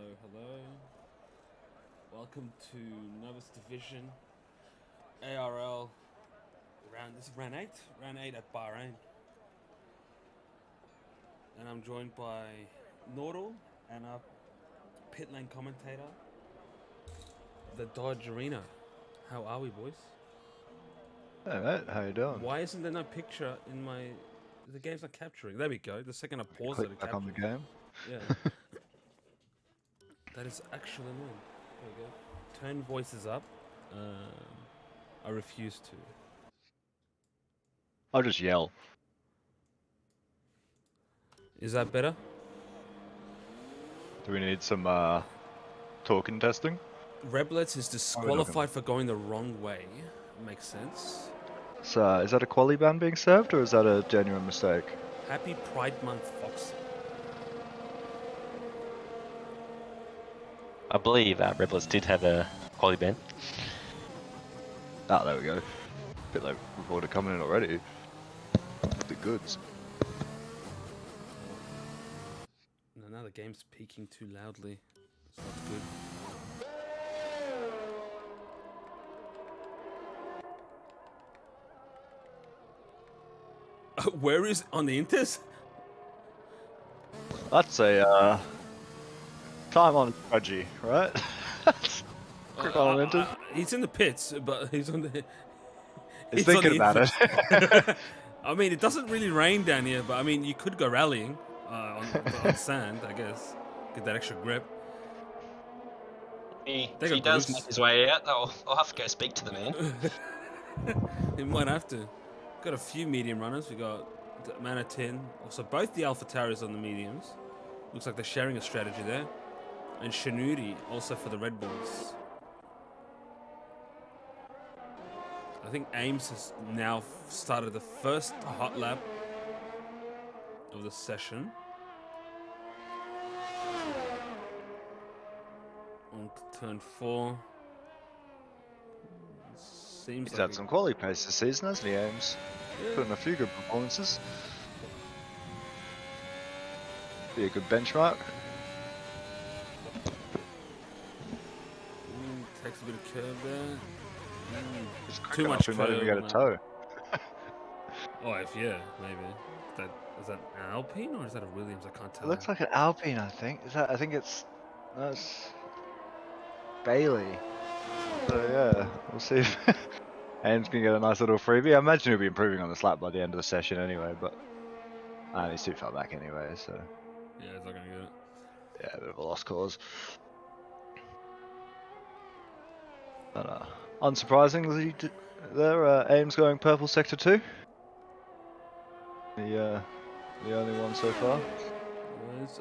Hello. Welcome to Novice Division, ARL. This is round 8 at Bahrain, and I'm joined by Nordal and our pit lane commentator, the Dodge Arena. How are we, boys? Hey mate, how you doing? Why isn't there no picture in my? The game's not capturing. There we go. The second I pause it, Click it back on the captures. game. Yeah, that is actually annoying. There we go. Turn voices up. I refuse to. I'll just yell. Is that better? Do we need some talking testing? Reblets is How are we looking? disqualified for going the wrong way. Makes sense. So, is that a quali ban being served or is that a genuine mistake? Happy Pride Month, Foxy. I believe Rebels did have a quali ban. Ah, there we go. Bit like reporter coming in already. The goods. No, now the game's peaking too loudly. It's not good. Where is on the Inters? That's a time on Pudgy, right? Quick on Inter. He's in the pits, but he's on the. He's on thinking the about it. I mean, it doesn't really rain down here, but I mean, you could go rallying on sand, I guess. Get that extra grip. If They he got does groups. make his way out, I'll have to go speak to the man. He might have to. Got a few medium runners. We got Mana 10. Also, both the Alpha Towers on the mediums. Looks like they're sharing a strategy there. And Shanuri also for the Red Bulls. I think Ames has now started the first hot lap of the session. On turn 4. Seems He's like had some quali pace this season, hasn't he, Ames? Put in a few good performances. Be a good benchmark. Takes a bit of curve there. Too much. We might even get a toe. Oh, maybe. Is that an Alpine or is that a Williams? I can't tell. It looks like an Alpine, I think. Is that? I think it's. That's Bailey. So yeah, we'll see if Ames can get a nice little freebie. I imagine he'll be improving on the slap by the end of the session anyway, but he's too far back anyway, so Yeah, he's not gonna get it. yeah, a bit of a lost cause. But unsurprisingly, Ames going purple sector 2. The only one so far. I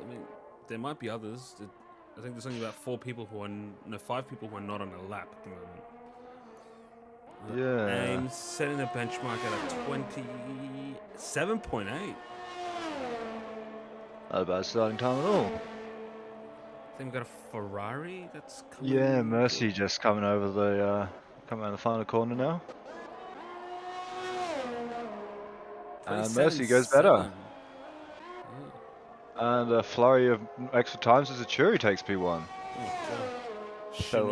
mean, there might be others. I think there's only about 5 people who are not on a lap at the moment. Yeah. Ames setting a benchmark at a 27.8. Not a bad starting time at all. I think we got a Ferrari that's coming. Yeah, Mercy just coming over coming around the final corner now. And Mercy goes better. And a flurry of extra times as a Churi takes P1. So,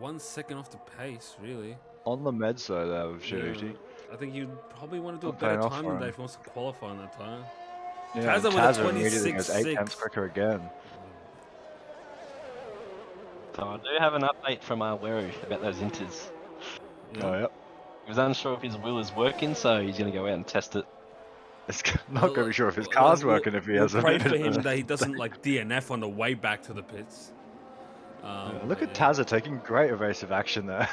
1 second off the pace, really. On the meds though, there with Shanuti. I think you'd probably want to do a Not better paying off time for than that him. if he wants to qualify on that tire. Yeah, Taza with a immediately goes 8 26.6. tenths quicker again. So I do have an update from Weru about those inters. Yeah. Oh, yep. He was unsure if his wheel is working, so he's going to go out and test it. It's not going to be sure if his car's working if he we'll has a pray bit for of him that he doesn't like DNF on the way back to the pits. Look at Taza taking great evasive action there.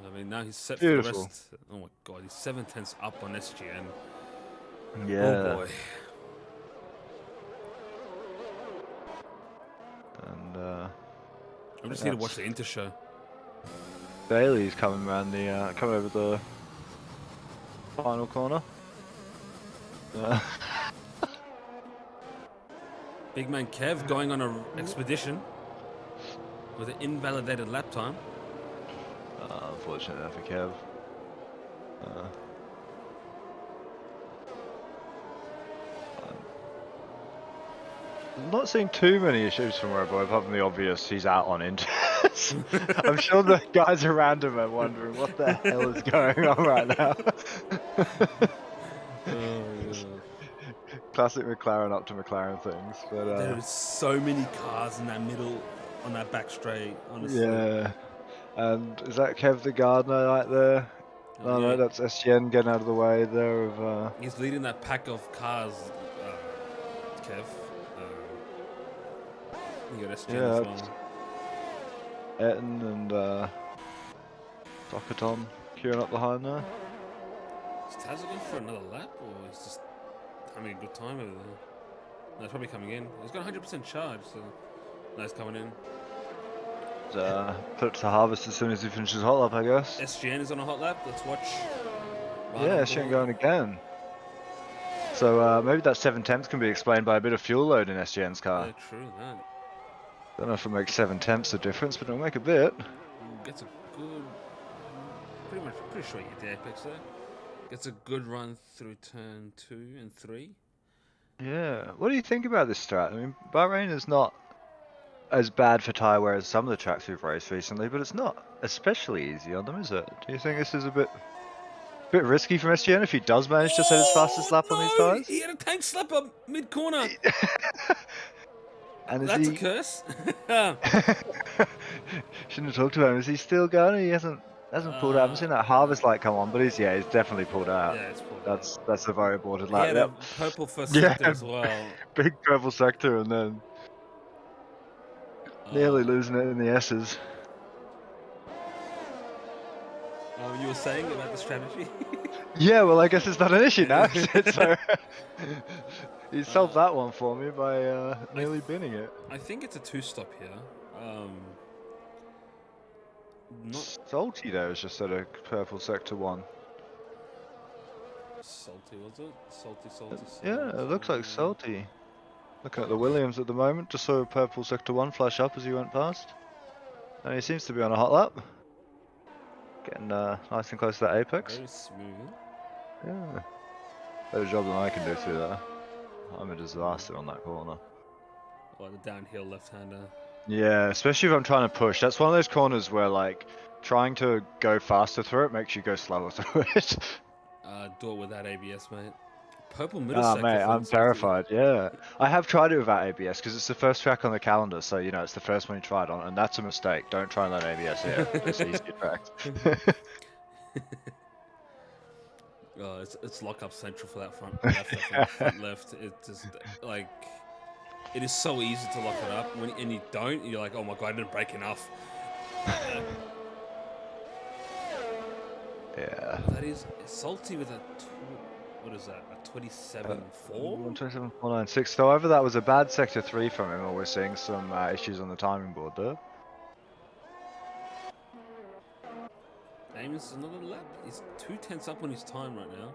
I mean, now he's set Beautiful. for the rest. Oh my god, he's 7 tenths up on SGN. Yeah. Oh boy. And I'm just here to watch the Inter show. Bailey's coming around coming over the final corner. Big man Kev going on an expedition with an invalidated lap time. Unfortunate for Kev. I'm not seeing too many issues from Robo, apart from the obvious he's out on inters. I'm sure the guys around him are wondering what the hell is going on right now. Oh god. Classic McLaren up to McLaren things, but There is so many cars in that middle on that back straight, honestly. yeah. And is that Kev the Gardener right there? Oh, No, yeah. that's SGN getting out of the way there of He's leading that pack of cars, Kev. You got SGN yeah, as that's well. Etten and Dockerton queuing up behind there. Is Taz going for another lap, or he's just having a good time over there? No, he's probably coming in. He's got 100% charge, so no, he's coming in. Put it to harvest as soon as he finishes hot lap, I guess. SGN is on a hot lap. Let's watch. Right Yeah, on SGN board. going again. So maybe that 7 tenths can be explained by a bit of fuel load in SGN's car. Yeah, true that. Don't know if it makes 7 tenths a difference, but it'll make a bit. Gets a good. Pretty sure you get the apex there. Gets a good run through turn 2 and 3. Yeah, what do you think about this strat? I mean, Bahrain is not as bad for tyre wear as some of the tracks we've raced recently, but it's not especially easy on them, is it? Do you think this is a bit risky from SGN if he does manage to set his fastest lap on these No! tyres? He had a tank slapper mid corner. And is That's a he... curse. Shouldn't have talked about him. Is he still going? He hasn't pulled out. I haven't seen that harvest light come on, but he's definitely pulled out. Yeah, it's pulled out. That's a very aborted He lap. had Yep. a purple first Yeah, sector as well. big purple sector, and then nearly losing it in the S's. You were saying about the strategy? Yeah, well, I guess it's not an issue now. Is it? So he solved that one for me by nearly binning it. I think it's a 2-stop here. Not Salty though is just at a purple sector 1. salty, was it? Salty. Yeah, it looks like salty. Looking at the Williams at the moment, just saw a purple sector 1 flash up as he went past. And he seems to be on a hot lap. Getting nice and close to that apex. Very smooth. Yeah. Better job than I can do through there. I'm a disaster on that corner. Or the downhill left-hander. Yeah, especially if I'm trying to push. That's one of those corners where, like, trying to go faster through it makes you go slower through it. Do it without ABS, mate. Purple middle Ah, sector mate, from I'm salty. terrified, yeah. I have tried it without ABS because it's the first track on the calendar, so, you know, it's the first one you tried on, and that's a mistake. Don't try and learn ABS here. It's easier tracks. Oh, it's lock-up central for that front left. Front left. It's just, like... It is so easy to lock it up, and you don't, you're like, oh my god, I didn't break enough. Yeah. That is salty with a, what is that, a 27.4? 127.496. So either that was a bad sector 3 from him, or we're seeing some issues on the timing board there. Amos another lap. He's 2 tenths up on his time right now.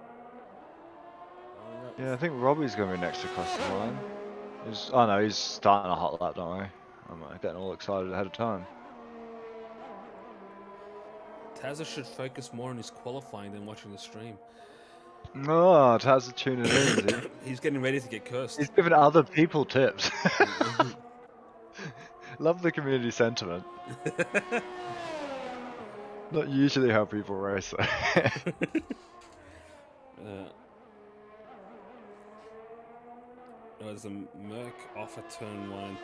Yeah, I think Robbie's going to be next across the line. Oh no, he's starting a hot lap, don't worry. I'm getting all excited ahead of time. Tazza should focus more on his qualifying than watching the stream. Oh, Taz is tuning in, is he? He's getting ready to get cursed. He's giving other people tips. Love the community sentiment. Not usually how people race. There's a Merc off at turn 1 and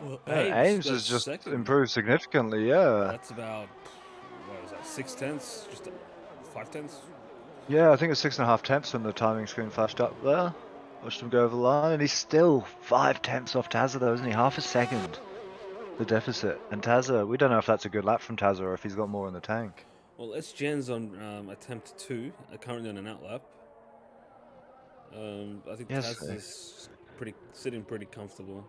2. Well, Ames has just improved significantly, yeah. That's about, what is that, 6 tenths? Just 5 tenths? Yeah, I think it's 6.5 tenths when the timing screen flashed up there. Watched him go over the line, and he's still 5 tenths off Tazza though, isn't he? Half a second, the deficit. And Tazza, we don't know if that's a good lap from Tazza or if he's got more in the tank. Well, SGen's on attempt 2, currently on an outlap. I think Yes, Taz is sitting pretty comfortable.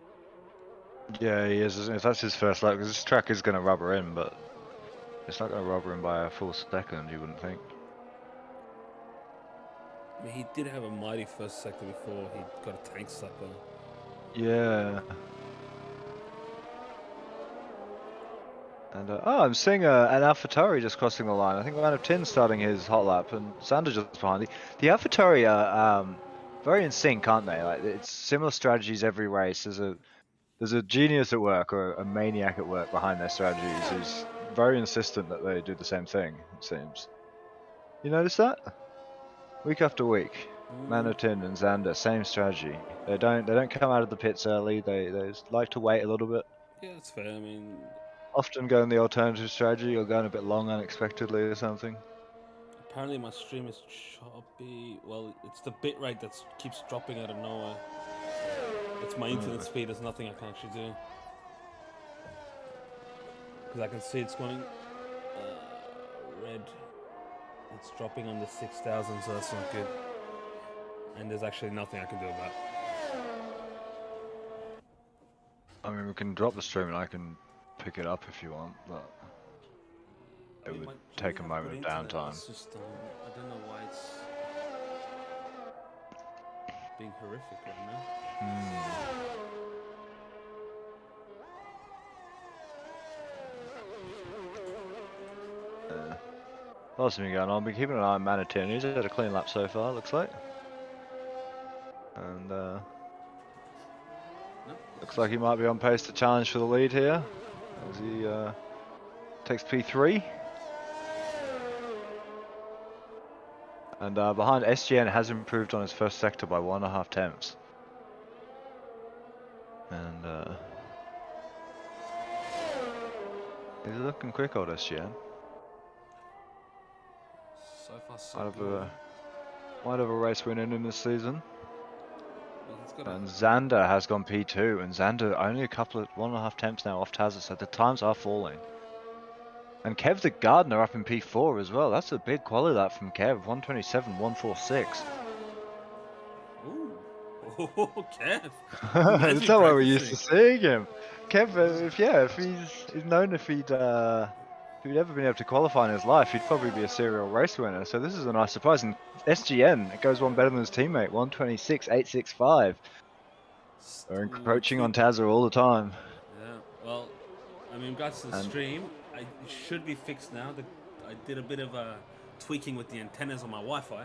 Yeah, he is. If that's his first lap, because this track is going to rubber in, but it's not going to rubber in by a full second, you wouldn't think. I mean, he did have a mighty first sector before he got a tank slapper. Yeah. And I'm seeing an AlphaTauri just crossing the line. I think Man of Tin starting his hot lap, and Xander just behind. The AlphaTauri are very in sync, aren't they? Like it's similar strategies every race. There's a genius at work or a maniac at work behind their strategies who's very insistent that they do the same thing. It seems. You notice that? Week after week, Man of Tin and Xander, same strategy. They don't come out of the pits early. They just like to wait a little bit. Yeah, that's fair. I mean, Often go in the alternative strategy or going a bit long unexpectedly or something. apparently my stream is choppy. Well, it's the bit rate that keeps dropping out of nowhere. It's my internet speed. There's nothing I can actually do. Because I can see it's going red. It's dropping under 6,000, so that's not good. And there's actually nothing I can do about it. I mean, we can drop the stream and I can pick it up if you want, but I it mean, would my- take a we have moment of good internet, downtime. It's just, I don't know why it's being horrific right now. What's been going on? Been keeping an eye on Manitin. He's had a clean lap so far, looks like. And looks like he might be on pace to challenge for the lead here as he takes P3. And behind, SGN has improved on his first sector by 1.5 tenths. And he's looking quick, old SGN. So far, so good. Might have a race win in this season. Well, he's got And Xander has gone P2, and Xander only a couple of 1.5 temps now off Tazza, so the times are falling. And Kev the Gardener up in P4 as well. That's a big quality lap from Kev. 127, 146. Ooh. Oh, Kev. That's not what we're used to seeing him. Kev, if he's known if he'd ever been able to qualify in his life, he'd probably be a serial race winner. So this is a nice surprise. And SGN, it goes one better than his teammate. 126, 865. They're encroaching on Tazza all the time. Yeah, well, I mean, in regards to the stream, it should be fixed now. I did a bit of tweaking with the antennas on my Wi-Fi,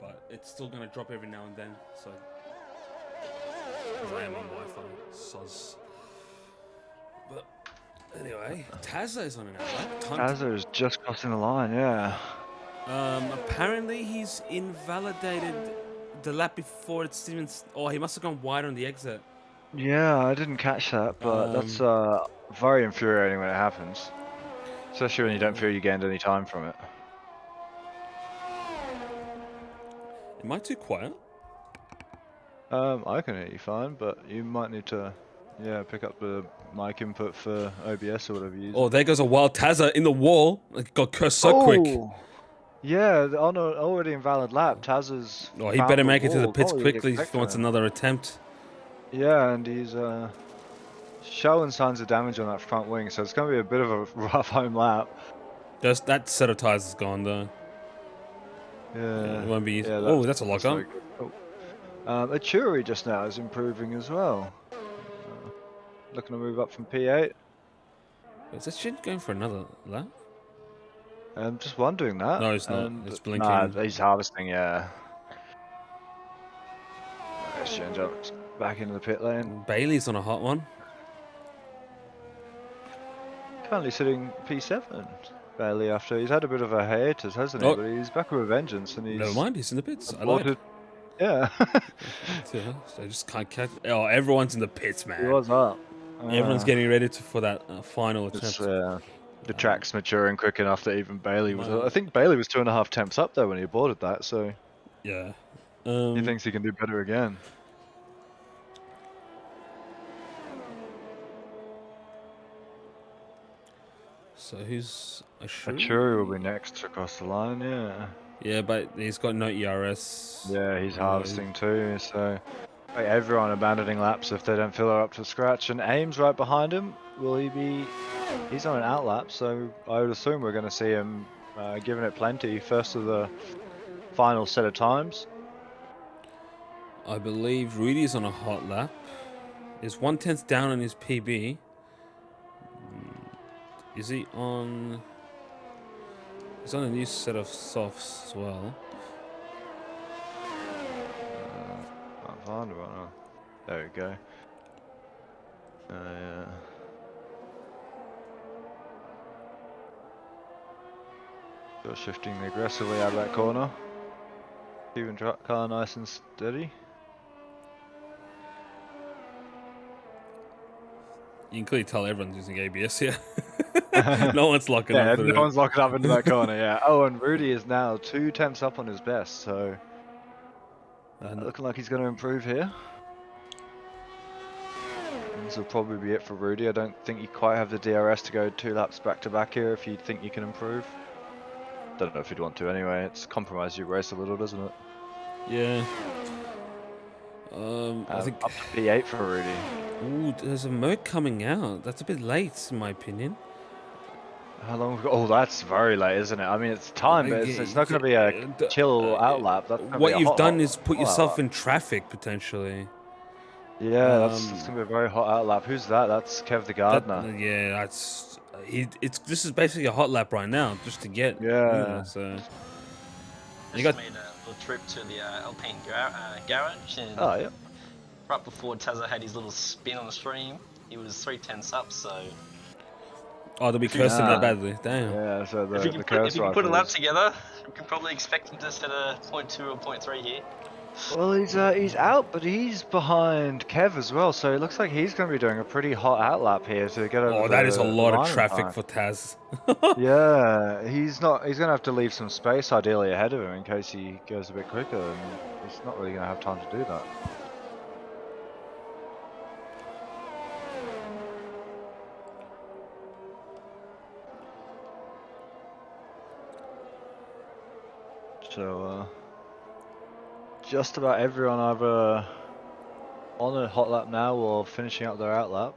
but it's still going to drop every now and then. So, because I am on Wi-Fi, soz. But anyway, Tazza is on an outlet. Tazza is just crossing the line, yeah. Apparently, he's invalidated the lap before it's even. Oh, he must have gone wide on the exit. Yeah, I didn't catch that, but that's very infuriating when it happens. Especially when you don't feel you gained any time from it. Am I too quiet? I can hear you fine, but you might need to, pick up the mic input for OBS or whatever you use. Oh, there goes a wild Tazza in the wall. It got cursed so quick. Yeah, on an already invalid lap, Tazza's. Oh, he better make it to the pits quickly if he wants another attempt. Yeah, and he's showing signs of damage on that front wing, so it's going to be a bit of a rough home lap. Just that set of tires is gone though. Yeah. It won't be easy. Yeah, Oh, that's a lock-up. Achuri just now is improving as well. Looking to move up from P8. Is that shit going for another lap? I'm just wondering that. No, it's not. It's blinking. Nah, he's harvesting, yeah. Exchange up back into the pit lane. Bailey's on a hot one. Currently sitting P7. Bailey after he's had a bit of a hiatus, hasn't he? But he's back with a vengeance and he's. Never mind, he's in the pits. I like it. Yeah. Yeah, so I just can't catch. Oh, everyone's in the pits, man. He was up. Everyone's getting ready for that final attempt. The track's maturing quick enough that even Bailey was. I think Bailey was 2.5 temps up there when he aborted that. So. Yeah. He thinks he can do better again. So who's Achuri will be next across the line, yeah. Yeah, but he's got no ERS. Yeah, he's harvesting too, so everyone abandoning laps if they don't feel they're up to scratch. And Ames right behind him, will he be? He's on an out lap, so I would assume we're going to see him giving it plenty first of the final set of times. I believe Rudy's on a hot lap. Is 1/10 down on his PB. Is he on? He's on a new set of softs as well. Can't find one. Oh, there we go. Yeah. Still shifting aggressively out of that corner. Keeping car nice and steady. You can clearly tell everyone's using ABS here. No one's locking Yeah, up. no one's locking up into that corner, yeah. Oh, and Rudy is now 2 tenths up on his best, so looking like he's going to improve here. This will probably be it for Rudy. I don't think you quite have the DRS to go 2 laps back to back here if you think you can improve. Don't know if you'd want to anyway. It's compromised your race a little, doesn't it? Yeah. I think up to P8 for Rudy. Ooh, there's a Merc coming out. That's a bit late, in my opinion. How long have we got? Oh, that's very late, isn't it? I mean, it's time, but it's not going to be a chill out lap. That's what you've done is put hot yourself lap. in traffic, potentially. Yeah, that's going to be a very hot out lap. Who's that? That's Kev the Gardener. Yeah, that's... This is basically a hot lap right now, just to get... Yeah. So... You got made a little trip to the Alpine garage, and yeah. Right before Tazza had his little spin on the stream, he was 3 tenths up. So they'll be cursing that badly. Damn. Yeah. So if you can put a lap together, you can probably expect him to set a 0.2 or 0.3 here. Well, he's out, but he's behind Kev as well, so it looks like he's going to be doing a pretty hot out lap here to get over. Oh, that is a lot of traffic for Taz. Yeah, he's going to have to leave some space ideally ahead of him in case he goes a bit quicker, and he's not really going to have time to do that. So, just about everyone either on a hot lap now or finishing up their out lap.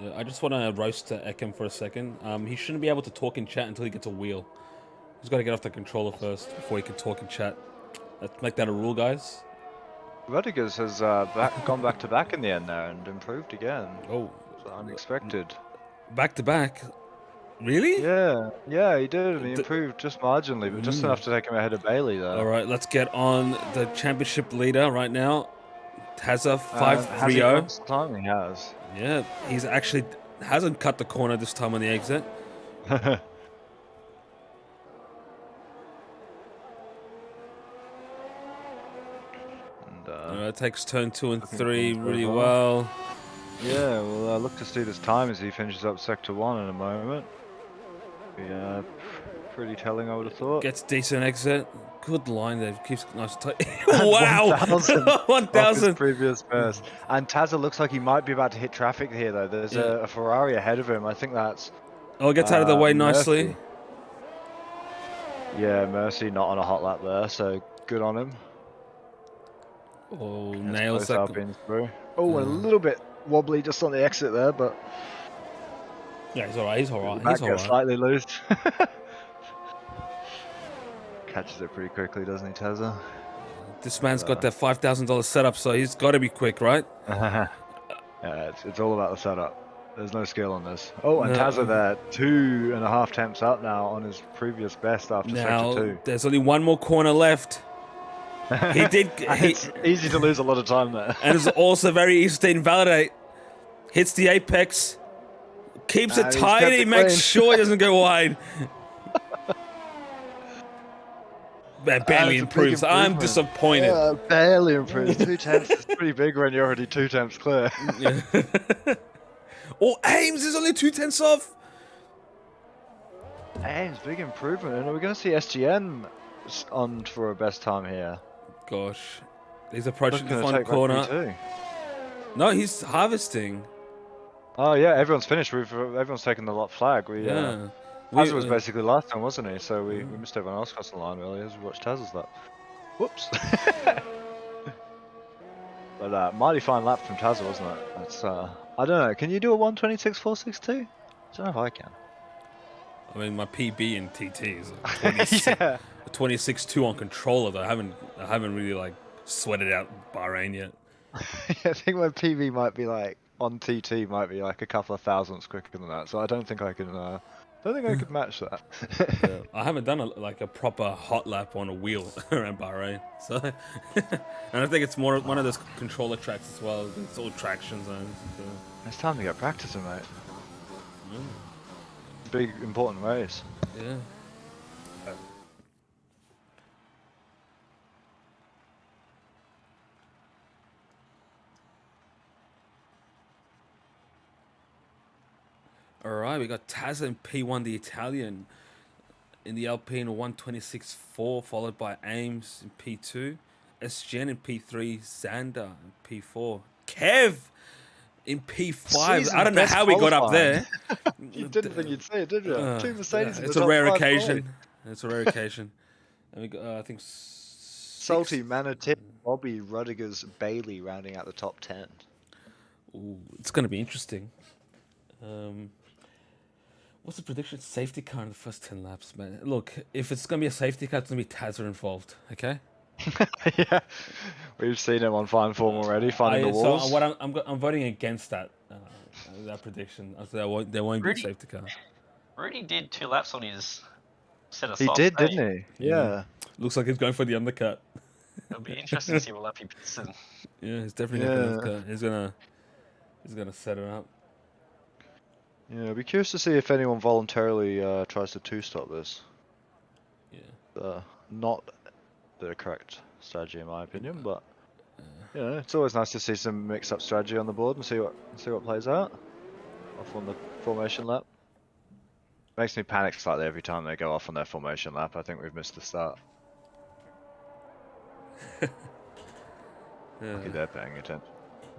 Yeah, I just want to roast Ekem for a second. He shouldn't be able to talk in chat until he gets a wheel. He's got to get off the controller first before he can talk in chat. Let's make that a rule, guys. Rodriguez has gone back to back in the end there and improved again. Oh, so unexpected. Back to back. Really? Yeah, he did. He improved just marginally, but just enough to take him ahead of Bailey, though. All right, let's get on the championship leader right now. Tazza 530. Time he has. Yeah, he's actually hasn't cut the corner this time on the exit. Takes turn 2 and 3 really well. Yeah, well, look to see this time as he finishes up sector 1 in a moment. Yeah, pretty telling, I would have thought. Gets decent exit. Good line there. Keeps nice and tight. Wow! 1,000. Previous best. And Tazza looks like he might be about to hit traffic here, though. There's a Ferrari ahead of him. I think that's... Oh, gets out of the way nicely. Mercy. Yeah, Mercy not on a hot lap there, so good on him. Oh, nails that. Oh, a little bit wobbly just on the exit there, but... Yeah, he's alright, he's alright. Slightly loose. Catches it pretty quickly, doesn't he, Tazza? This man's got that $5,000 setup, so he's got to be quick, right? Yeah, it's all about the setup. There's no skill on this. Oh, and Tazza there, 2.5 temps up now on his previous best after sector 2. There's only one more corner left. It's easy to lose a lot of time there. And it's also very easy to invalidate. Hits the apex. Keeps it tight. He makes sure he doesn't go wide. Barely improves. I'm disappointed. Yeah, barely improves. 2 temps is pretty big when you're already 2 temps clear. Oh, Ames is only 2 tenths off. Ames, big improvement. And we're going to see SGN on for a best time here. Gosh. He's approaching the front corner. No, he's harvesting. Oh yeah, everyone's finished. Everyone's taken the lot flag. Tazza was basically last time, wasn't he? So we missed everyone else across the line really as we watched Tazza's lap. Whoops. But mighty fine lap from Tazza, wasn't it? That's I don't know. Can you do a 126.462? I don't know if I can. I mean, my PB in TT is a 26.2 on controller though. I haven't really like sweated out Bahrain yet. I think my PB might be like on TT might be like a couple of thousandths quicker than that. So I don't think I can. Don't think I could match that. Yeah, I haven't done like a proper hot lap on a wheel around Bahrain, so and I think it's more one of those controller tracks as well. It's all traction zones. So. It's time to get practicing, mate. Mm. Big important race. Yeah. All right, we got Tazza in P1, the Italian, in the Alpine 126.4, followed by Ames in P2, SGN in P3, Xander in P4, Kev in P5. Season I don't know best how we got up qualifying. there. You didn't think you'd say it, did you? Two Mercedes. In It's the a top rare 5 occasion. quality. It's a rare occasion. And we got, I think, Salty, Manatee, Bobby, Rudiger's, Bailey rounding out the top 10. Ooh, it's going to be interesting. What's the prediction? Safety car in the first 10 laps, man. Look, if it's going to be a safety car, it's going to be Tazza involved, okay? Yeah, we've seen him on fine form already, finding the walls. So what I'm voting against that prediction. I said there won't be a Rudy- safety car. Rudy did 2 laps on his set of He softs. did, eh? didn't he? Yeah. Looks like he's going for the undercut. It'll be interesting to see what lap he puts in. Yeah, he's definitely going for the undercut. He's gonna set it up. Yeah, I'd be curious to see if anyone voluntarily tries to two-stop this. Yeah. Not the correct strategy in my opinion, but yeah, it's always nice to see some mix-up strategy on the board and see what plays out off on the formation lap. Makes me panic slightly every time they go off on their formation lap. I think we've missed the start. Lucky they're paying attention.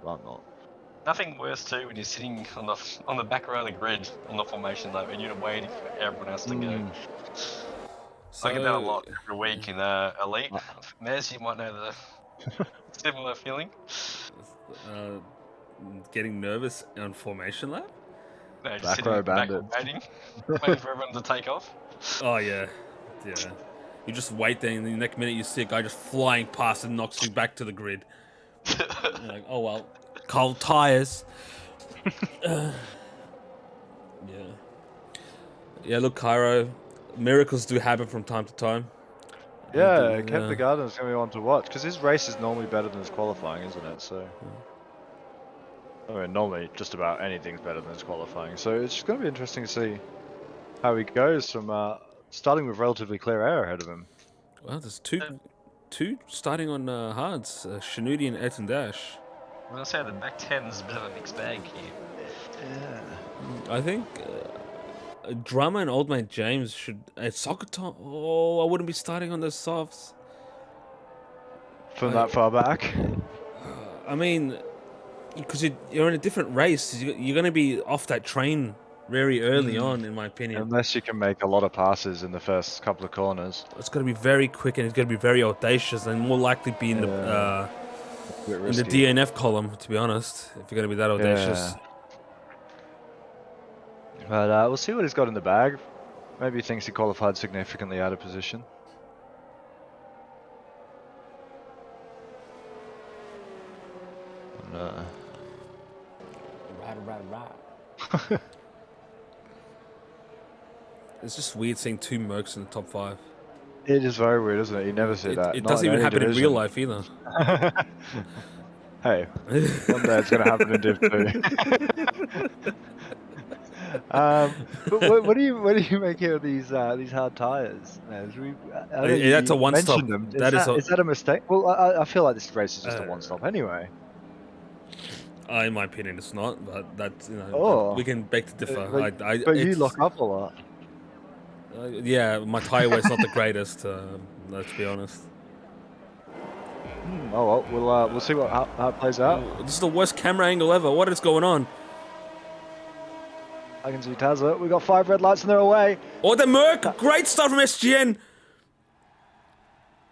Well, I'm not. Nothing worse too when you're sitting on the back row of the grid on the formation lap and you're waiting for everyone else to go. I get that a lot every week in Elite. Mez, you might know the similar feeling. Getting nervous on formation lap? No, just Back sitting row at the back bandits. waiting for everyone to take off. Oh yeah. You just wait there, and the next minute you see a guy just flying past and knocks you back to the grid. You're like, oh well, cold tires. Yeah. Look, Cairo, miracles do happen from time to time. Yeah, Kev the Garden's going to be one to watch because his race is normally better than his qualifying, isn't it? So, I mean, normally just about anything's better than his qualifying. So it's going to be interesting to see how he goes from starting with relatively clear air ahead of him. Well, there's two starting on hards, Shanudi and Eton Dash. I'm gonna say the back 10 is a bit of a mixed bag here. Yeah. I think Drummer and Old Mate James should. Soccer Tom. Oh, I wouldn't be starting on those softs. From that far back. I mean, because you're in a different race, you're going to be off that train very early on, in my opinion. Unless you can make a lot of passes in the first couple of corners. It's going to be very quick and it's going to be very audacious and more likely be in the DNF column, to be honest, if you're going to be that audacious. But we'll see what he's got in the bag. Maybe he thinks he qualified significantly out of position. And, Right. It's just weird seeing two Mercs in the top 5. it is very weird, isn't it? You never see that. It Not doesn't in even any happen in division. real life either. Hey, one day it's going to happen in Div 2. But what do you make here of these hard tires? That's a one-stop. Is that a mistake? Well, I feel like this race is just a one-stop anyway. In my opinion, it's not. But that's we can beg to differ. But you lock up a lot. Yeah, my tire weight's not the greatest. Let's be honest. Oh well, we'll see how it plays out. This is the worst camera angle ever. What is going on? I can see Tazza. We got 5 red lights and they're away. Oh, the Merc! Great start from SGN.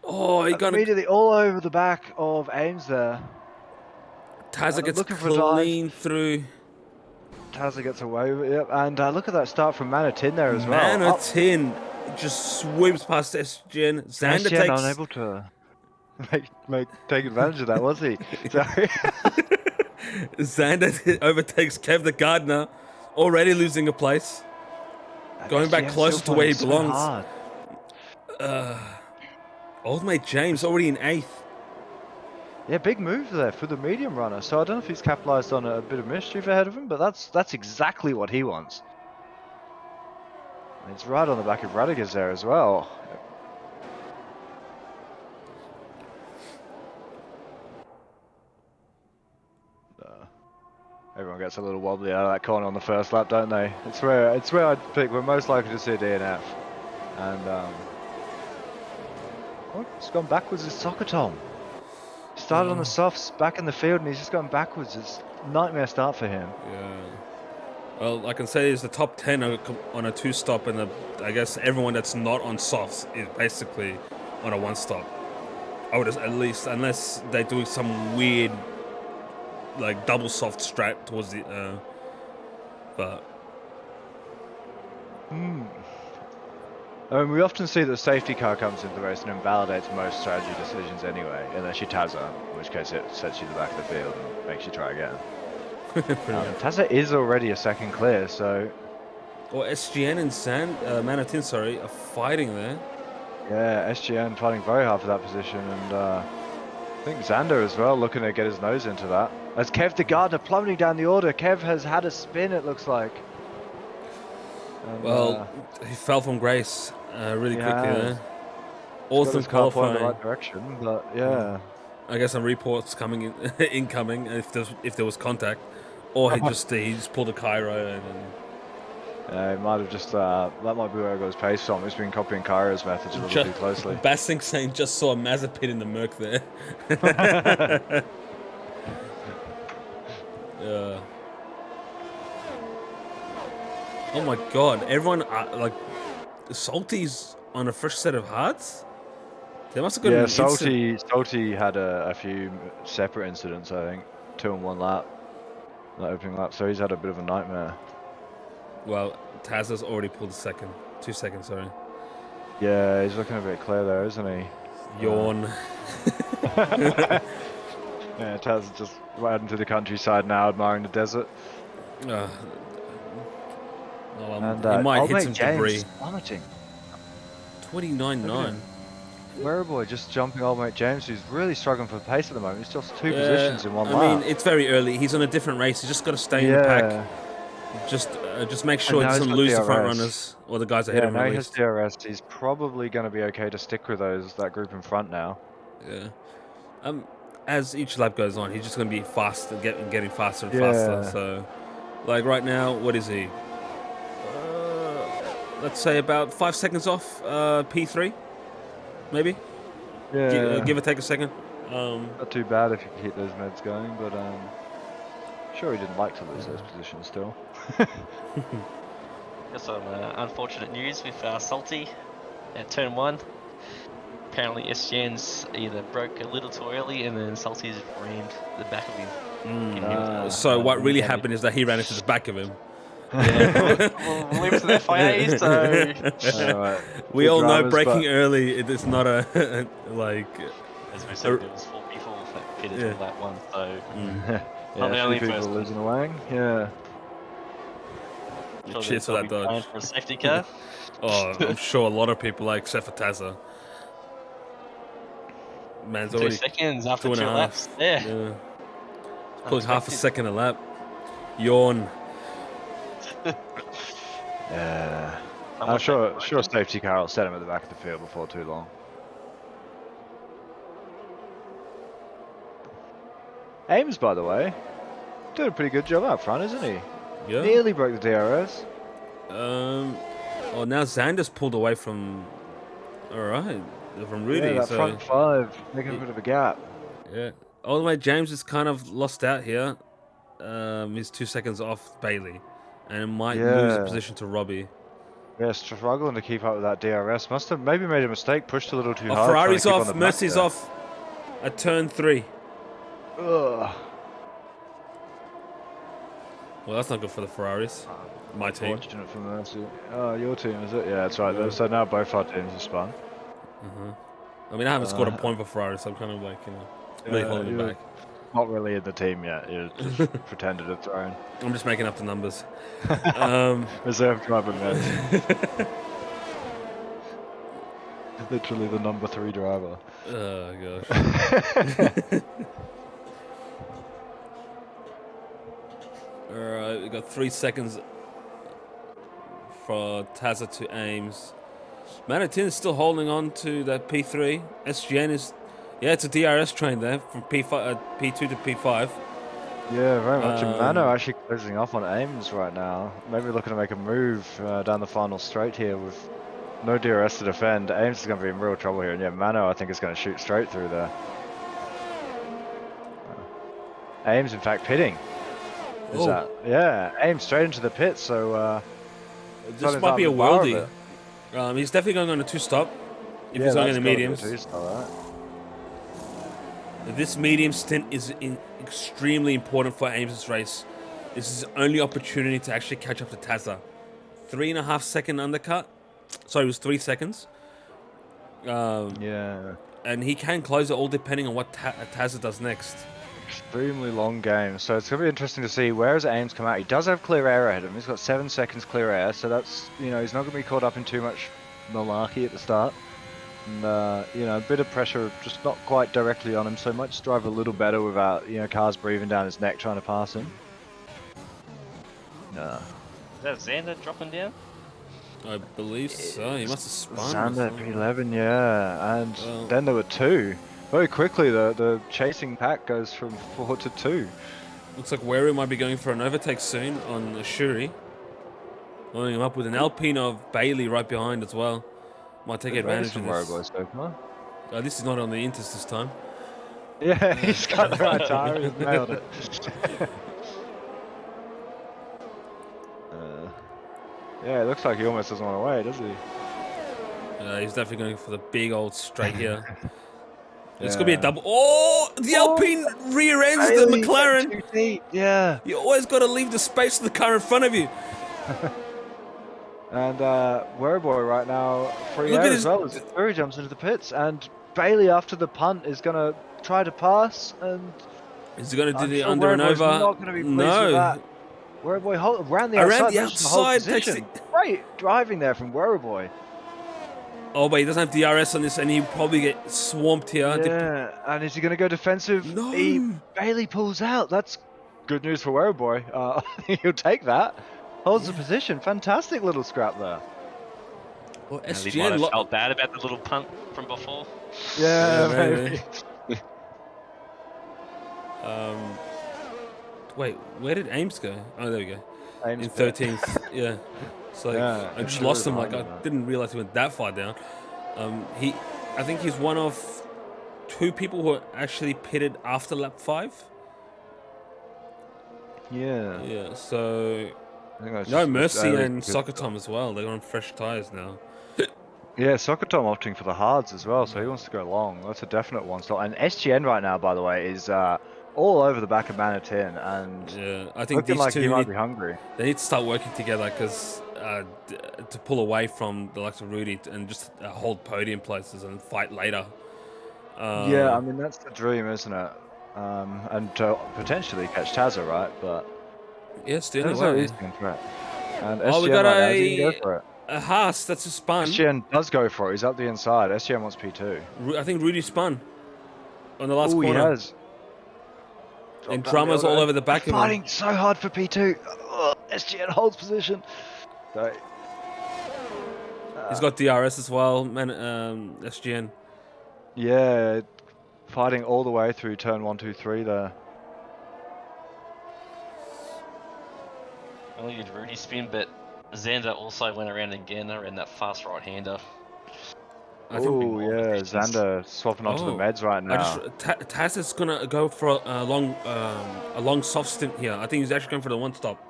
Oh, he got immediately all over the back of Ames there. Tazza gets clean through. Tazza gets away with it. Yep. And look at that start from Manatin there as well. Manatin just swoops past SGN. Xander takes. Unable to take advantage of that, was he? Sorry. Xander overtakes Kev the Gardener, already losing a place. Going back closer to where he belongs. Old mate James already in 8th. Yeah, big move there for the medium runner. So I don't know if he's capitalised on a bit of mischief ahead of him, but that's exactly what he wants. And it's right on the back of Radiguez there as well. Everyone gets a little wobbly out of that corner on the first lap, don't they? It's where I'd pick we're most likely to see a DNF. And oh, he's gone backwards with Soccer Tom. Started on the softs, back in the field, and he's just gone backwards. It's a nightmare start for him. Yeah. Well, I can say is the top 10 on a 2-stop, and I guess everyone that's not on softs is basically on a 1-stop. I would at least, unless they're doing some weird, like double soft strat towards the, but. I mean, we often see that the safety car comes into the race and invalidates most strategy decisions anyway, unless you Tazza, in which case it sets you to the back of the field and makes you try again. Tazza is already a second clear, so... Or SGN and Manatin, sorry, are fighting there. Yeah, SGN fighting very hard for that position, and I think Xander as well, looking to get his nose into that. As Kev the Gardener plummeting down the order, Kev has had a spin, it looks like. And, well, he fell from grace really quickly there. Awesome qualifying. In the right direction, but yeah. I guess some reports coming in, incoming if there was contact, or he just pulled a Cairo and he might have just that might be where he got his pace from. He's been copying Cairo's methods a little too closely. Bassing saying just saw a Mazepin in the Merc there. Oh my god, everyone, like, Salty's on a fresh set of hearts? They must have got an Salty had a few separate incidents, I think. 2 in 1 lap. That opening lap, so he's had a bit of a nightmare. Well, Tazza's already pulled 2 seconds, sorry. Yeah, he's looking a bit clear there, isn't he? Yawn. Yeah, Taz's just right into the countryside now, admiring the desert. And he might hit some debris. Plummeting. 29.9. Boy just jumping old mate James, who's really struggling for pace at the moment. He's just 2 positions in 1 lap. I mean, it's very early. He's on a different race. He's just got to stay in the pack. Just make sure he doesn't lose the front runners or the guys ahead of him. Yeah, now he has DRS. He's probably going to be okay to stick with that group in front now. Yeah. As each lap goes on, he's just going to be faster, getting faster and faster. So, like right now, what is he? Let's say about 5 seconds off P3, maybe. Yeah. Give or take a second. Not too bad if you could keep those meds going, but sure he didn't like to lose those positions still. Got some unfortunate news with Salty at turn 1. Apparently SGN's either broke a little too early and then Salty's rammed the back of him. So what really happened is that he ran into the back of him. Yeah, well, leave it to the FIA, so... We all know breaking early, it's not a, like... As we said, there was 4 people that pitted in that one, so... Not the only people losing a wang, yeah. Cheers for that, Dodge. For a safety car. Oh, I'm sure a lot of like except for Tazza. Man's 2 already seconds after 2 laps. Yeah. Pulling half a second a lap. Yawn. Yeah. I'm sure safety car will set him at the back of the field before too long. Ames, by the way, doing a pretty good job out front, isn't he? Yeah. Nearly broke the DRS. Oh, now Xander's pulled away from. All right, from Rudy. Yeah, that so front 5 making a bit of a gap. Yeah. All the way, James is kind of lost out here. He's 2 seconds off Bailey, and it might lose the position to Robbie. Yeah, struggling to keep up with that DRS. Must have maybe made a mistake, pushed a little too hard. Ferrari's off, Mercy's off at turn 3. Ugh. Well, that's not good for the Ferraris. My team. Fortunate for Mercy. Oh, your team, is it? Yeah, that's right. Yeah. So now both our teams are spun. I mean, I haven't scored a point for Ferrari, so I'm kind of like, really holding it back. not really in the team yet. You just pretended it's thrown. I'm just making up the numbers. Reserve driver Mez. Literally the number 3 driver. Oh gosh. Alright, we got 3 seconds for Tazza to Ames. Manatin is still holding on to that P3. SGN is, yeah, it's a DRS train there from P5, P2 to P5. Yeah, very much. And Mano actually closing off on Ames right now. Maybe looking to make a move down the final straight here with no DRS to defend. Ames is going to be in real trouble here. And yeah, Mano I think is going to shoot straight through there. Ames in fact pitting. Is that? Yeah, Ames straight into the pit. So this might be a worldie. He's definitely going on a 2-stop if he's going in the mediums. This medium stint is extremely important for Ames' race. This is his only opportunity to actually catch up to Tazza. 3.5 second undercut. Sorry, it was 3 seconds. Yeah. And he can close it all depending on what Tazza does next. Extremely long game, so it's going to be interesting to see where does Ames come out. He does have clear air ahead of him. He's got 7 seconds clear air, so that's, you know, he's not going to be caught up in too much malarkey at the start. And, you know, a bit of pressure just not quite directly on him, so he might just drive a little better without, you know, cars breathing down his neck trying to pass him. Is that Xander dropping down? I believe so. He must have spun. Xander P11, yeah. And then there were 2. Very quickly, the chasing pack goes from 4 to 2. Looks like Weru might be going for an overtake soon on Shuri. Loading him up with an Alpine of Bailey right behind as well. Might take advantage of this. At least he's not on the Inters this time. Yeah, he's got the right tire. He's nailed it. Yeah, it looks like he almost doesn't want to wait, does he? He's definitely going for the big old straight here. It's going to be a double. Oh, the Alpine rear ends the McLaren. Yeah. You always got to leave the space for the car in front of you. And Wereboy right now free air as well as Fury jumps into the pits. And Bailey after the punt is going to try to pass. And is he going to do the under and over? Not going to be pleased with that. Wereboy around the outside. Great driving there from Wereboy. Oh, but he doesn't have DRS on this, and he'll probably get swamped here. Yeah, and is he going to go defensive? No. Bailey pulls out. That's good news for Wereboy. He'll take that. Holds the position. Fantastic little scrap there. Well, SGN he might have felt bad about the little punt from before. Yeah, maybe. Wait, where did Ames go? Oh, there we go. Ames in 13th, yeah. So I just lost him. Like I didn't realize he went that far down. I think he's one of 2 people who are actually pitted after lap 5. Yeah. Yeah. So no Mercy and Soccer Tom as well. They're on fresh tires now. Yeah, Soccer Tom opting for the hards as well, so he wants to go long. That's a definite one stop. And SGN right now, by the way, is all over the back of Manatin, and yeah, I think looking like he might be hungry. They need to start working together because to pull away from the likes of Rudy and just hold podium places and fight later. Yeah, I mean that's the dream, isn't it? And to potentially catch Tazza, right? But yes, the only way. And SGN we got go for it. A Haas that's a spun. SGN does go for it. He's up the inside. SGN wants P2. I think Rudy spun on the last corner. He has. And drama's all over the back of him. Fighting so hard for P2. SGN holds position. So, he's got DRS as well, SGN. Yeah, fighting all the way through turn 1, 2, 3 there. Only did Rudy spin, but Xander also went around again and that fast right-hander. Oh yeah, Xander swapping onto the meds right now. Taz is gonna go for a long soft stint here. I think he's actually going for the 1-stop.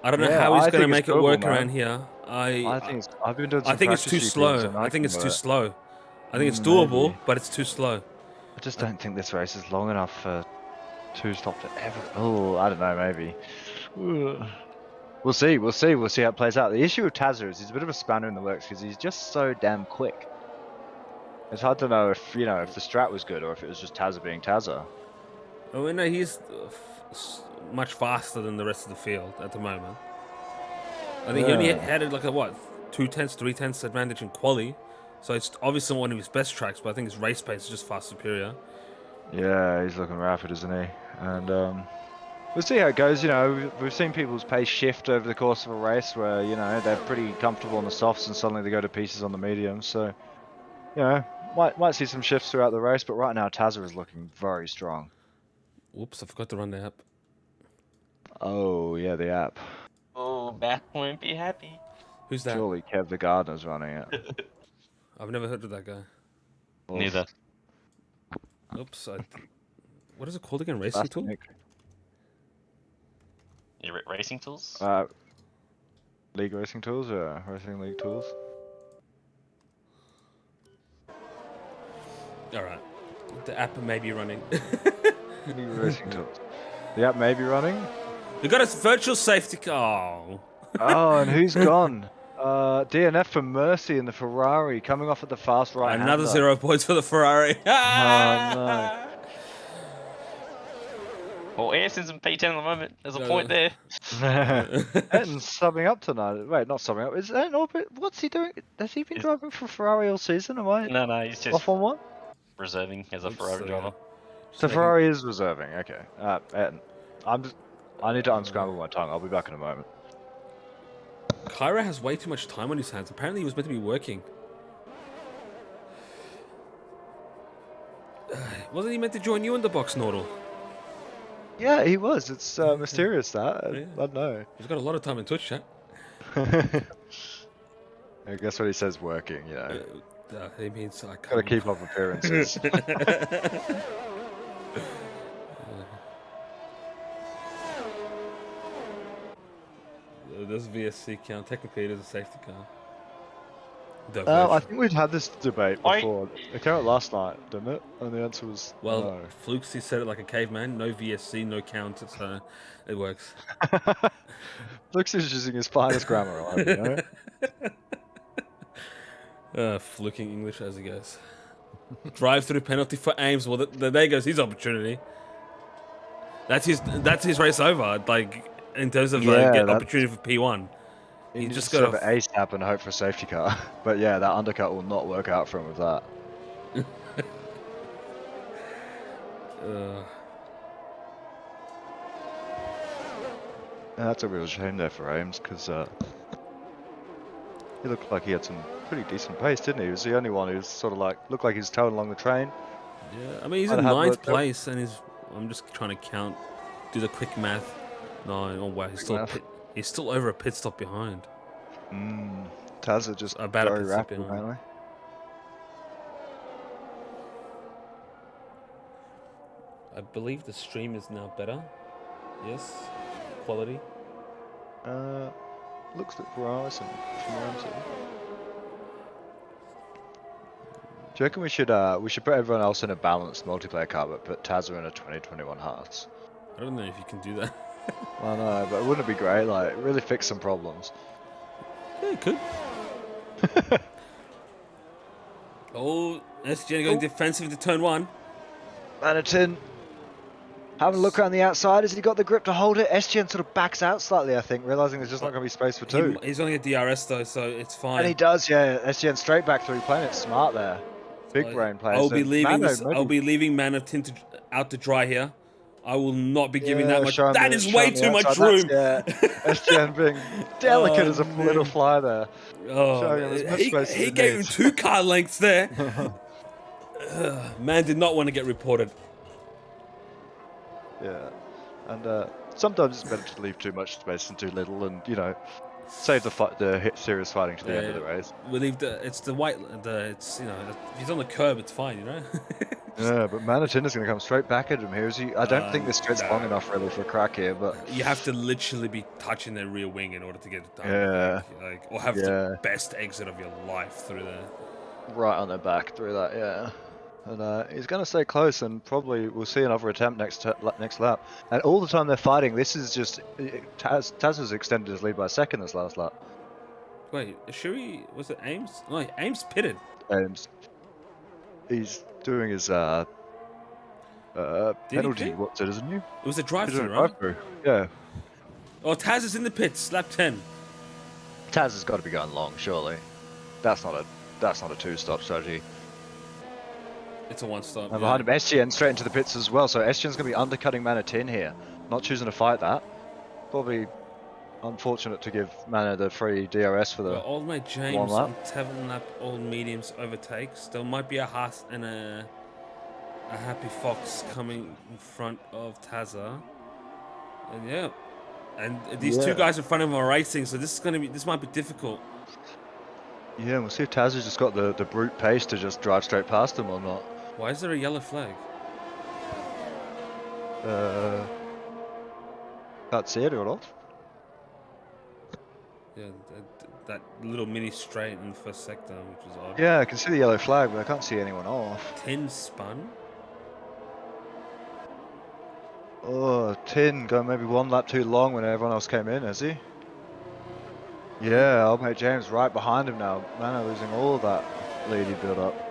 I don't know how he's gonna make it work around here. I think it's too slow. I think it's too slow. I think it's doable, but it's too slow. I just don't think this race is long enough for 2-stop to ever. Oh, I don't know, maybe. We'll see how it plays out. The issue with Tazza is he's a bit of a spanner in the works because he's just so damn quick. It's hard to know if if the strat was good or if it was just Tazza being Tazza. Oh, we know he's much faster than the rest of the field at the moment. I think he only had like a what, 2/10, 3/10 advantage in quali, so it's obviously one of his best tracks. But I think his race pace is just far superior. Yeah, he's looking rapid, isn't he? And we'll see how it goes. We've seen people's pace shift over the course of a race where they're pretty comfortable on the softs and suddenly they go to pieces on the mediums. So might see some shifts throughout the race. But right now, Tazza is looking very strong. Whoops, I forgot to run the app. Oh yeah, the app. Oh, Bat won't be happy. Who's that? Surely Kev the Gardener's running it. I've never heard of that guy. Neither. Oops, what is it called again? Racing That's tool? Nick. Your racing tools? League racing tools, racing league tools. All right, the app may be running. League racing tools. The app may be running. We got a virtual safety car. Oh. Oh, and who's gone? DNF for Mercy in the Ferrari, coming off at the fast right. Another 0 points for the Ferrari. Oh no. Well, Ayrton's in P10 at the moment. There's a point there. Etton's subbing up tonight. Wait, not subbing up. Is Etton orbit? What's he doing? Has he been driving for Ferrari all season? Am I No, he's just off on one? reserving as a Oops, Ferrari driver. So Ferrari is reserving. Okay. Etton. I need to unscramble my tongue. I'll be back in a moment. Kyra has way too much time on his hands. Apparently, he was meant to be working. Wasn't he meant to join you in the box, Nordal? Yeah, he was. It's mysterious that. Yeah. I don't know. He's got a lot of time in Twitch chat. I guess what he says working, He means I Gotta keep up appearances. Does VSC count? Technically, it is a safety car. I think we'd had this debate before. It came out last night, didn't it? And the answer was Well, no. Flukesy said it like a caveman. No VSC, no count. So it works. Looks is using his finest grammar, Fluking English as he goes. Drive-through penalty for Ames. Well, there goes his opportunity. That's his race over. Like in terms of opportunity for P1. He He's just got got to ASAP and hope for a safety car. But yeah, that undercut will not work out for him with that. That's a real shame there for Ames because he looked like he had some pretty decent pace, didn't he? He was the only one who was sort of looked like he was towing along the train. Yeah, I mean he's in 9th place, and I'm just trying to do the quick math. No, oh wow, he's still over a pit stop behind. Tazza just About a very pit stop rapid, behind. apparently. I believe the stream is now better. Yes, quality. Looks like Ferraris and Ferrari. Do you reckon we should put everyone else in a balanced multiplayer car, but put Tazza in a 2021 Hearts? I don't know if you can do that. I know, but wouldn't it be great? Like, really fix some problems. Yeah, it could. Oh, SGN going defensive to turn 1. Manitin, having a look around the outside. Has he got the grip to hold it? SGN sort of backs out slightly, I think, realising there's just not going to be space for two. He's only a DRS though, so it's fine. And he does, yeah. SGN straight back through, playing it smart there. Big brain player. I'll be leaving Manitin out to dry here. I will not be giving that much. That is way too much room. Yeah, SGN being delicate as a little fly there. Oh, he gave him 2 car lengths there. Man did not want to get reported. Yeah, and sometimes it's better to leave too much space than too little, and save the serious fighting to the end of the race. We leave it's if he's on the curb, it's fine, Yeah, but Manitin is going to come straight back at him here. I don't think this straight's long enough really for a crack here, but you have to literally be touching their rear wing in order to get it done. Yeah, or have the best exit of your life through there. Right on their back through that, yeah. And he's going to stay close, and probably we'll see another attempt next lap. And all the time they're fighting, this is just Taz has extended his lead by a second this last lap. Wait, was it Ames? No, Ames pitted. Ames. he's doing his Did he penalty. pit? What's it, isn't he? It was a He's doing drive-through, a right? drive-through. Yeah. Oh, Taz is in the pits, lap 10. Taz has got to be going long, surely. That's not a two-stop strategy. It's a one-stop. And Yeah. behind him, SGN straight into the pits as well. So SGN's going to be undercutting Mana Tin here, not choosing to fight that. Probably unfortunate to give Mana the free DRS for the Well, old mate one James lap. on 7-lap old mediums overtakes. There might be a Haas and a Happy Fox coming in front of Tazza. And yeah. And these two guys in front of him are racing, so this might be difficult. Yeah, we'll see if Taz has just got the brute pace to just drive straight past him or not. Why is there a yellow flag? Can't see it or not. Yeah, that little mini straight in the first sector, which is odd. Yeah, I can see the yellow flag, but I can't see anyone off. 10 spun. Oh, Tin going maybe one lap too long when everyone else came in, has he? Yeah, old mate James right behind him now. Mana losing all of that lead he built up.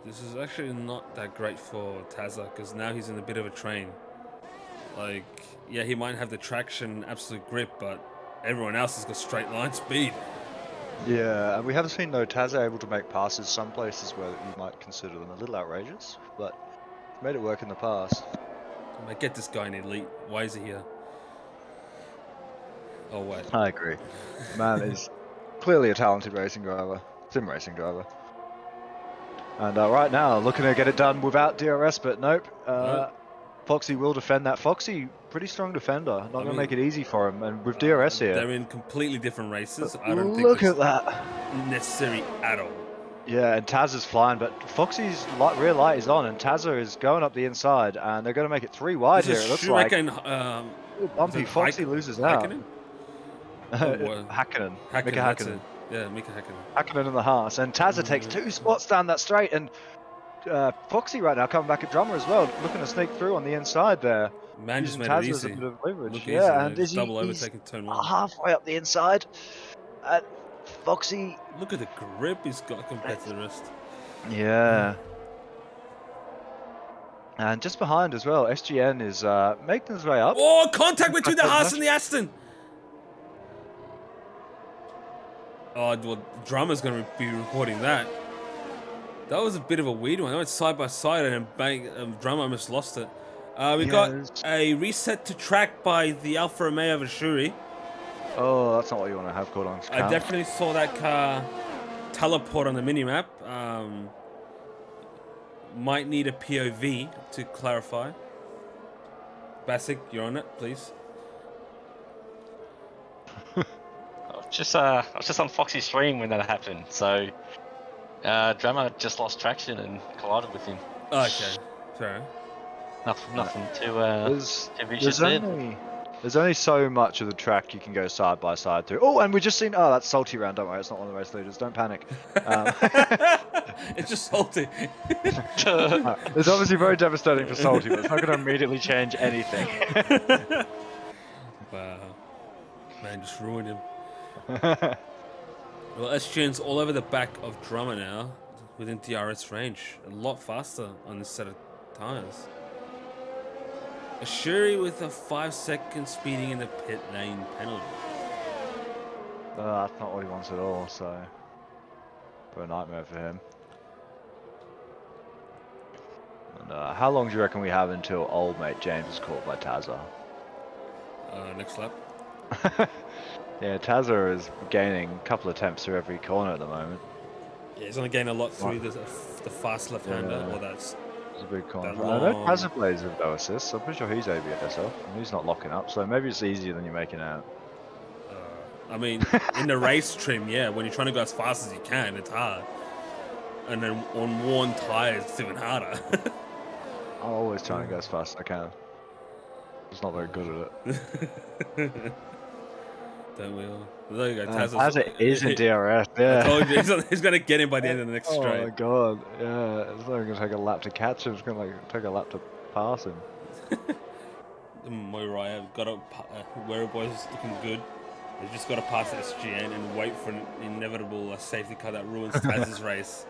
This is actually not that great for Tazza because now he's in a bit of a train. Like, yeah, he might have the traction, absolute grip, but everyone else has got straight line speed. Yeah, and we haven't seen Tazza able to make passes some places where you might consider them a little outrageous, but made it work in the past. I might get this guy in elite. Why is he here? Oh, wait. I agree. Man is clearly a talented racing driver, sim racing driver. And right now, looking to get it done without DRS, but nope. Nope. Foxy will defend that. Foxy, pretty strong defender. Not going to make it easy for him. And with DRS here. They're in completely different races. I don't think Look at that. necessary at all. Yeah, and Taz is flying, but Foxy's rear light is on, and Tazza is going up the inside, and they're going to make it 3 wide here. It looks like. And, bumpy. Foxy loses out. Hakkinen? Mika Hakkinen. Yeah, Mika Hakkinen. Hakkinen in the Haas, and Tazza takes 2 spots down that straight, and Foxy right now coming back at drummer as well, looking to sneak through on the inside there. Man just made Tazza it as a easy. bit of leverage. Look yeah, easy, and double overtaking turn 1. Halfway up the inside. Foxy. Look at the grip he's got compared to the rest. Yeah. And just behind as well, SGN is making his way up. Oh, contact between the Haas and the Aston! Oh, well, Drummer's going to be reporting that. That was a bit of a weird one. They went side by side and Drummer almost lost it. We got a reset to track by the Alfa Romeo Vashuri. Oh, that's not what you want to have called on count. I definitely saw that car teleport on the minimap. Might need a POV to clarify. Basic, you're on it, please. I was just on Foxy's stream when that happened, so Drummer just lost traction and collided with him. Okay, fair. Nothing too vicious there. There's only so much of the track you can go side by side through. Oh, and we just seen. Oh, that's salty round. Don't worry, it's not one of the race leaders. Don't panic. It's just salty. It's obviously very devastating for salty, but it's not going to immediately change anything. Wow, man, just ruined him. Well, SGN's all over the back of Drummer now, within DRS range. A lot faster on this set of tires. Ashuri with a 5-second speeding in the pit lane penalty. That's not what he wants at all, so. For a nightmare for him. And how long do you reckon we have until old mate James is caught by Tazza? Next lap. Yeah, Tazza is gaining a couple of attempts through every corner at the moment. Yeah, he's going to gain a lot through the fast left-hander, or that's... It's a big corner. I know Tazza plays with no assists, so I'm pretty sure he's ABS off, and he's not locking up, so maybe it's easier than you're making out. I mean, in the race trim, yeah, when you're trying to go as fast as you can, it's hard. And then on worn tires, it's even harder. I'm always trying to go as fast as I can. Just not very good at it. Don't we all? There you go, Tazza is in DRS, yeah. I told you, he's going to get him by the end of the next straight. Oh my god, yeah. It's not even going to take a lap to catch him, it's going to take a lap to pass him. Moirai got up, Wearable Boys looking good. They've just got to pass SGN and wait for an inevitable safety car that ruins Taz's race.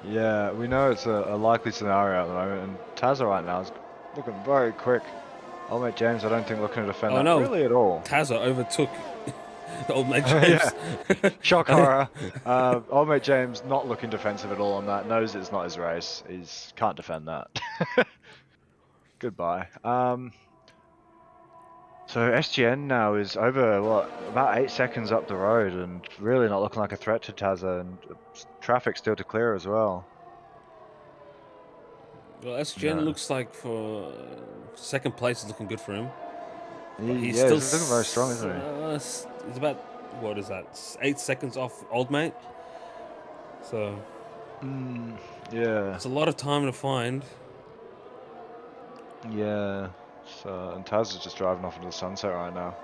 Yeah, we know it's a likely scenario at the moment, and Taza right now is looking very quick. Old mate James, I don't think looking to defend Oh that no, really at all. Taza overtook old mate Yeah, James. shock horror. Old mate James not looking defensive at all on that. Knows it's not his race. He's can't defend that. Goodbye. So SGN now is over what about 8 seconds up the road, and really not looking like a threat to Taza, and traffic still to clear as well. Well, SGN No. looks like for second place is looking good for him. But he's Yeah, still he's looking very strong, isn't he? he's about, what is that, 8 seconds off old mate. So Yeah, it's a lot of time to find. yeah. So and Taz is just driving off into the sunset right now.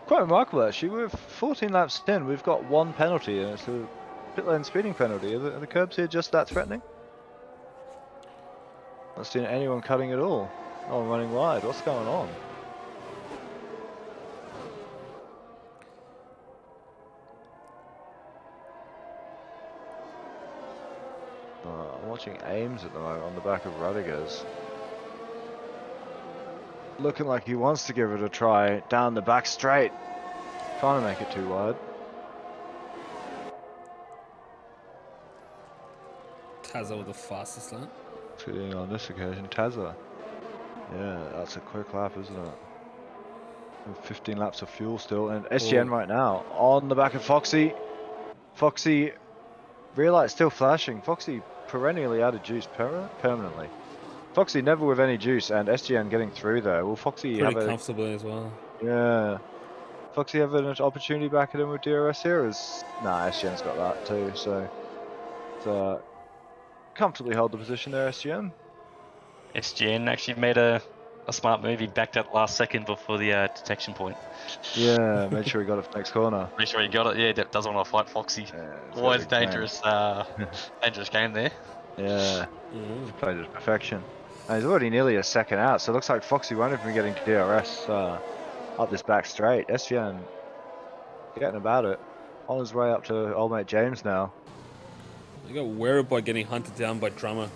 Quite remarkable actually. We're 14 laps in. We've got one penalty, and it's a pit lane speeding penalty. Are the curbs here just that threatening? Not seeing anyone cutting at all. No one running wide. What's going on? I'm watching Ames at the moment on the back of Rudiger's. Looking like he wants to give it a try down the back straight. Trying to make it too wide. Taza with the fastest lap. Sitting on this occasion, Taza. Yeah, that's a quick lap, isn't it? 15 laps of fuel still, and SGN right now on the back of Foxy. Foxy, rear light still flashing. Foxy perennially out of juice permanently. Foxy never with any juice, and SGN getting through there. Will Foxy Pretty have comfortably as well. Yeah. Foxy have an opportunity back at him with DRS here? Nah, SGN's got that too, so comfortably hold the position there, SGN. SGN actually made a smart move. He backed out last second before the detection point. Yeah, made sure he got it for next corner. Make sure he got it. Yeah, doesn't want to fight Foxy. Always dangerous, dangerous game there. Yeah, he's played it to perfection. And he's already nearly a second out, so it looks like Foxy won't even be getting DRS up this back straight. SGN getting about it. On his way up to old mate James now. You got Whereby getting hunted down by Drummer.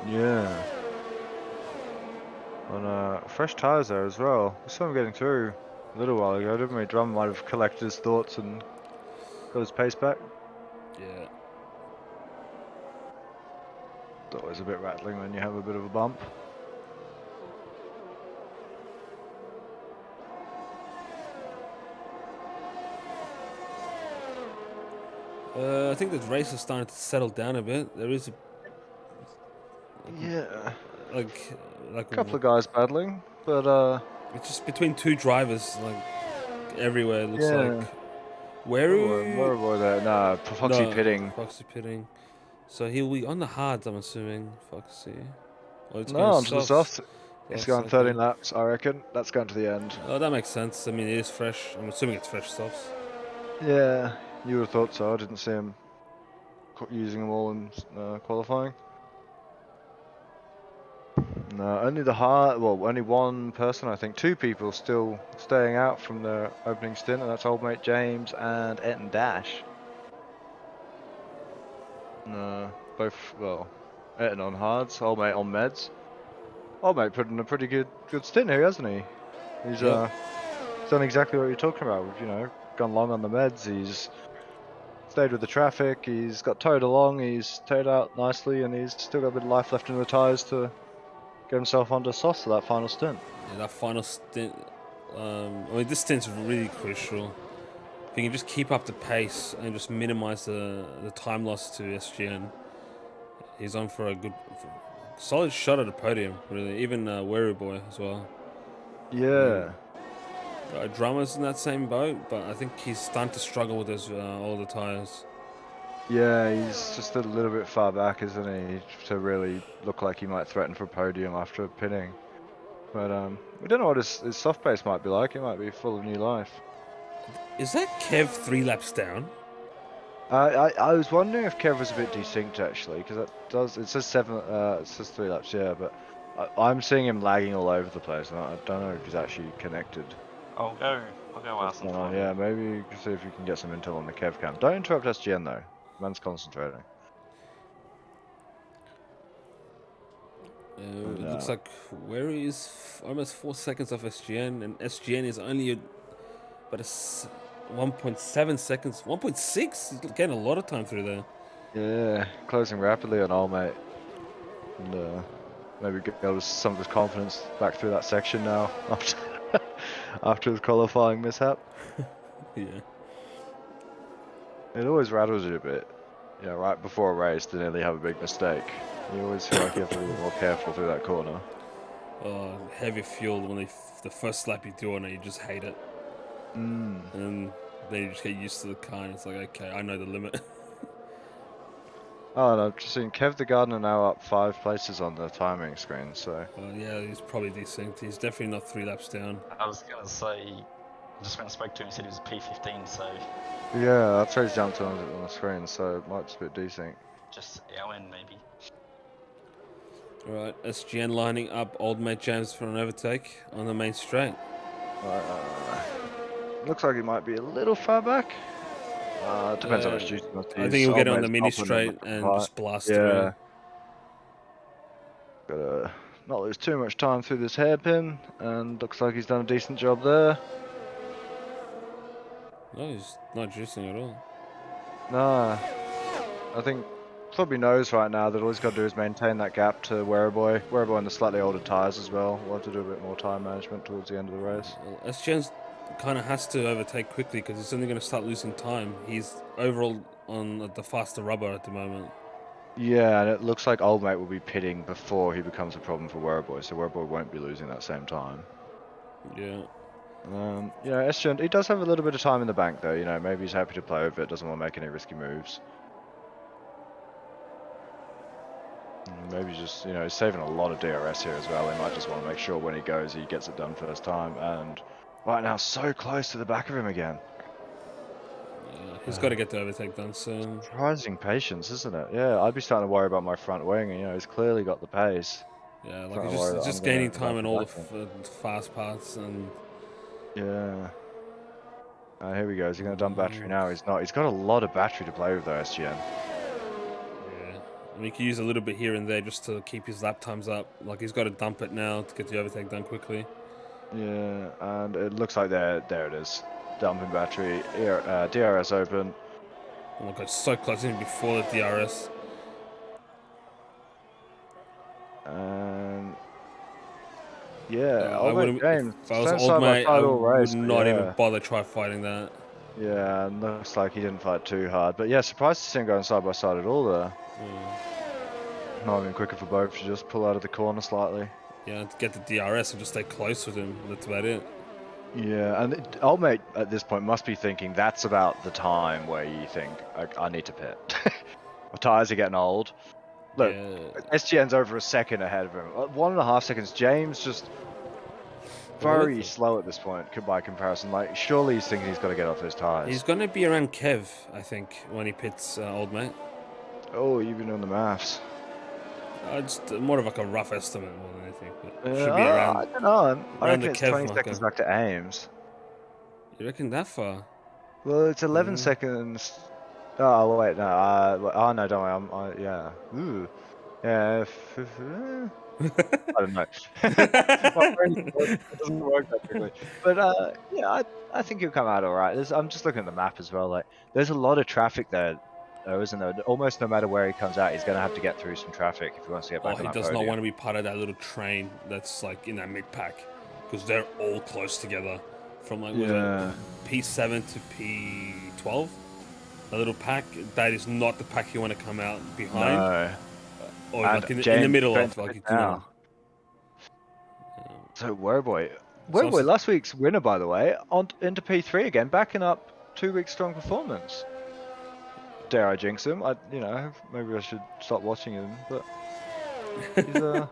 Yeah. On fresh tyres there as well. We saw him getting through a little while ago, didn't we? Drummer might have collected his thoughts and got his pace back. Yeah. It's always a bit rattling when you have a bit of a bump. I think the race is starting to settle down a bit. There is like a couple of guys battling, but it's just between two drivers, like everywhere. It looks like. Where were they? No, Foxy pitting. Foxy pitting. So he'll be on the hards, I'm assuming. Foxy. No, onto the soft. It's going 13 laps, I reckon. That's going to the end. Oh, that makes sense. I mean, it is fresh. I'm assuming it's fresh softs. Yeah, you would have thought so. I didn't see him using them all in qualifying. No, only only one person, I think. Two people still staying out from the opening stint, and that's old mate James and Eton Dash. No, both, Eton on hards, old mate on meds. Old mate put in a pretty good stint here, hasn't he? He's done exactly what you're talking about. You know, gone long on the meds. He's stayed with the traffic. He's got towed along. He's towed out nicely, and he's still got a bit of life left in the tyres to get himself onto sauce for that final stint. Yeah, that final stint. I mean, this stint's really crucial. If you can just keep up the pace and just minimize the time loss to SGN, he's on for a solid shot at a podium, really. Even Weru Boy as well. Yeah. Drummer's in that same boat, but I think he's starting to struggle with those older tyres. Yeah, he's just a little bit far back, isn't he, to really look like he might threaten for a podium after pinning. But we don't know what his soft pace might be like. It might be full of new life. Is that Kev 3 laps down? I was wondering if Kev was a bit desynced actually, because it says 3 laps, yeah, but I'm seeing him lagging all over the place. And I don't know if he's actually connected. I'll go ask them for Yeah, you. maybe you can see if you can get some intel on the Kev cam. Don't interrupt SGN though. Man's concentrating. It looks like where is almost 4 seconds off SGN, and SGN is only but 1.7 seconds, 1.6. He's getting a lot of time through there. Yeah, closing rapidly on all mate, and maybe get some of his confidence back through that section now after his qualifying mishap. Yeah. It always rattles you a bit. Yeah, right before a race to nearly have a big mistake. You always feel like you have to be a bit more careful through that corner. Heavy fuel when the first lap you do on it, you just hate it. And then you just get used to the car, and it's like, okay, I know the limit. Oh, and I've just seen Kev the Gardener now up 5 places on the timing screen, so... Yeah, he's probably decent. He's definitely not 3 laps down. I was gonna say, I just went and spoke to him. He said he was P15, so Yeah, that's where he's jumped on the screen, so it might just be decent. just our end maybe. Alright, SGN lining up Old Mate James for an overtake on the main straight. Looks like he might be a little far back. Depends how much juice he wants to I use. think he'll get it on Mate's the mini popping on straight the and right. just blast Yeah. through. Gotta not lose too much time through this hairpin, and looks like he's done a decent job there. No, he's not juicing at all. Nah, I think probably knows right now that all he's got to do is maintain that gap to Werribee. Werribee on the slightly older tyres as well. We'll have to do a bit more time management towards the end of the race. Well, SGN kind of has to overtake quickly because he's only going to start losing time. He's overall on the faster rubber at the moment. Yeah, and it looks like Old Mate will be pitting before he becomes a problem for Werribee, so Werribee won't be losing that same time. Yeah. SGN, he does have a little bit of time in the bank though, maybe he's happy to play with it, doesn't want to make any risky moves. Maybe just, he's saving a lot of DRS here as well. He might just want to make sure when he goes, he gets it done first time. And right now, so close to the back of him again. Yeah, he's got to get the overtake done soon. Surprising patience, isn't it? Yeah, I'd be starting to worry about my front wing. He's clearly got the pace. Yeah, like he's just gaining time in all the fast parts and... Yeah. Here we go. Is he going to dump battery now? He's not. He's got a lot of battery to play with though, SGN. Yeah. I mean, he can use a little bit here and there just to keep his lap times up. Like, he's got to dump it now to get the overtake done quickly. Yeah, and it looks like there it is. Dumping battery, DRS open. Oh my god, so close in before the DRS. And yeah, Old Mate James. If I was Old Mate, I would not even bother try fighting that. Yeah, and looks like he didn't fight too hard. But yeah, surprised to see him going side by side at all there. Might have been quicker for both to just pull out of the corner slightly. Yeah, to get the DRS and just stay close with him. That's about it. Yeah, and Old Mate at this point must be thinking that's about the time where you think, I need to pit. My tyres are getting old. Look, SGN's over a second ahead of him. 1.5 seconds. James just very slow at this point by comparison. Like, surely he's thinking he's got to get off those tyres. He's going to be around Kev, I think, when he pits Old Mate. Oh, you've been doing the maths. It's more of like a rough estimate more than anything. But Should be around, I don't know. I reckon it's Kev 20 marker. seconds back to Ames. You reckon that far? Well, it's 11 seconds. Oh, wait, no. Oh, no, don't worry. Yeah. Ooh. Yeah. I don't know. My brain doesn't work that quickly. But, yeah, I think he'll come out alright. I'm just looking at the map as well. Like, there's a lot of traffic there, though, isn't there? Almost no matter where he comes out, he's going to have to get through some traffic if he wants to get back on that He does podium. not want to be part of that little train that's, like, in that mid-pack. Because they're all close together. From, like, P7 to P12. A little pack. That is not the pack you want to come out behind. No. Or like in the middle of, like, now. So Werribee last week's winner, by the way, into P3 again, backing up 2 weeks strong performance. Dare I jinx him? Maybe I should stop watching him, but he's Alright,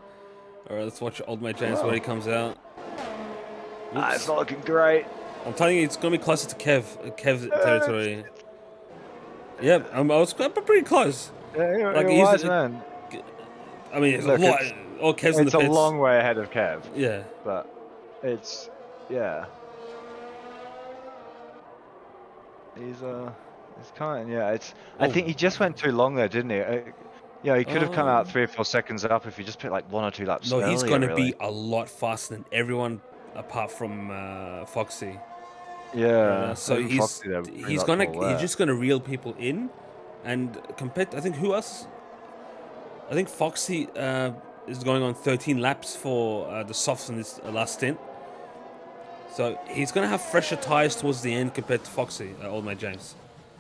let's watch Old Mate James when he comes out. It's not looking great. I'm telling you, it's gonna be closer to Kev's territory. Yeah, I was pretty close. Yeah, you're a wise man. I mean, it's a Oh, Kev's in the It's a pits. long way ahead of Kev, Yeah. but it's yeah. He's kind yeah. I Oh. think he just went too long there, didn't he? He could have come out Um, 3 or 4 seconds up if he just put like 1 or 2 laps no, he's earlier. gonna Really. be a lot faster than everyone apart from Foxy. Yeah, So even Foxy there, pretty much more he's there. just gonna reel people in, and compared. I think who else? I think Foxy is going on 13 laps for the softs in this last stint. So he's gonna have fresher tires towards the end compared to Foxy, old mate James.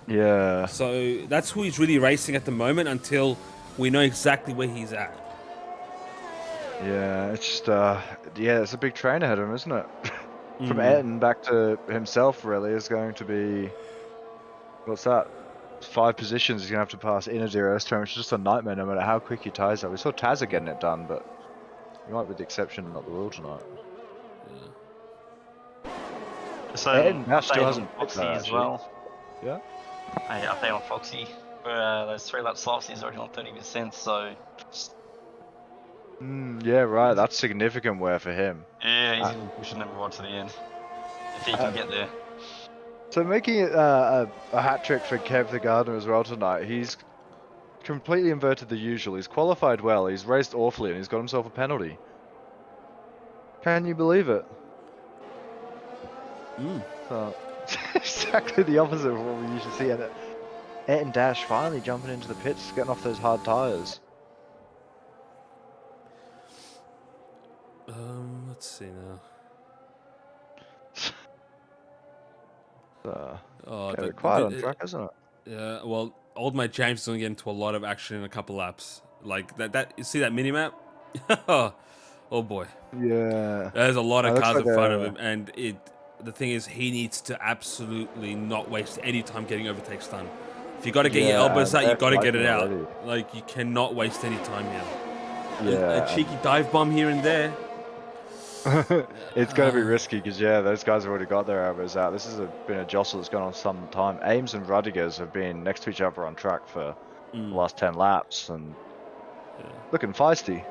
Yeah, So that's who he's really racing at the moment until we know exactly where he's at. yeah. It's just it's a big train ahead of him, isn't it? From Mm. Ayrton back to himself really is going to be what's that? 5 positions he's gonna have to pass in a DRS turn, which is just a nightmare no matter how quick your tires are. We saw Tazza getting it done, but he might be the exception, not the rule tonight. So Ayrton Nash still update on hasn't picked Foxy that as actually. well. Yeah. Hey, update on Foxy. For those 3 lap softs, he's already on 30%. So Yeah, right. That's significant wear for him. yeah, he's Uh, even pushing them right to the end if he uh, can get there. so making it a hat trick for Kev the Gardener as well tonight. He's completely inverted the usual. He's qualified well. He's raced awfully, and he's got himself a penalty. Can you believe it? So, exactly the opposite of what we usually see. And Ayrton Dash finally jumping into the pits, getting off those hard tires. Let's see now. Oh, Getting a bit quiet on track, isn't it? yeah. Well, old mate James is going to get into a lot of action in a couple laps. Like that. You see that mini map? Oh boy. Yeah. There's a lot It of looks cars like in front of him, and the thing is, he needs to absolutely not waste any time getting overtakes done. If you got to get your elbows out, you they're got to get it fighting out. already. Like you cannot waste any time here. A Yeah, cheeky dive bomb here and there. it's going to be risky because those guys have already got their elbows out. This has been a jostle that's gone on some time. Ames and Rodriguez have been next to each other on track for the last 10 laps and looking feisty.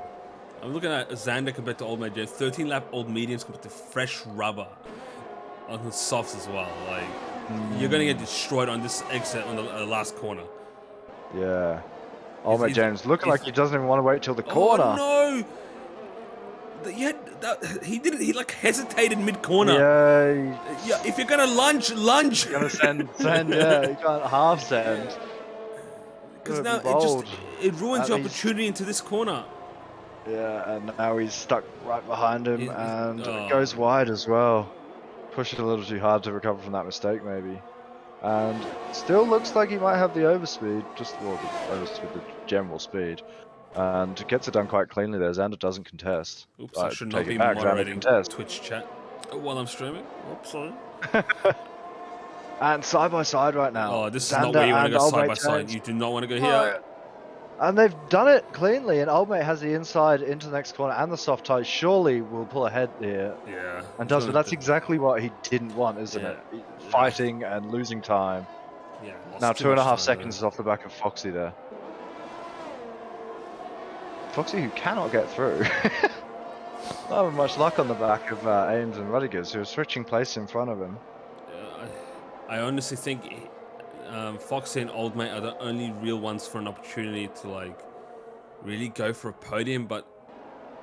I'm looking at Xander compared to old mate James. 13 lap old mediums compared to fresh rubber on the softs as well. Like you're gonna get destroyed on this exit on the last corner. Yeah. Old mate James looking like he doesn't even want to wait till the Oh corner. no! He didn't. He like hesitated mid corner. Yeah. If you're gonna lunge. You're gonna send. Yeah. You can't half send. Because now it ruins your He's, opportunity into this corner. yeah, and now he's stuck right behind him and oh. goes wide as well. Pushing a little too hard to recover from that mistake, maybe. And still looks like he might have the overspeed, the general speed. And gets it done quite cleanly there. Xander doesn't contest. Oops, I should not Take be it back, Xander moderating contest. Twitch chat while I'm streaming. Oops, sorry. And side by side right now. Oh, this Xander is not where you want to go Old side Mate by side. James. You do not want to go here. And they've done it cleanly, and Old Mate has the inside into the next corner and the soft tie. Surely will pull ahead here. Yeah. And does it. That's exactly what he didn't want, isn't it? Fighting and losing time. Yeah. Now 2.5 seconds is off the back of Foxy there. Foxy who cannot get through. Not having much luck on the back of Ames and Rodriguez, who are switching place in front of him. I honestly think Foxy and Old Mate are the only real ones for an opportunity to like really go for a podium. But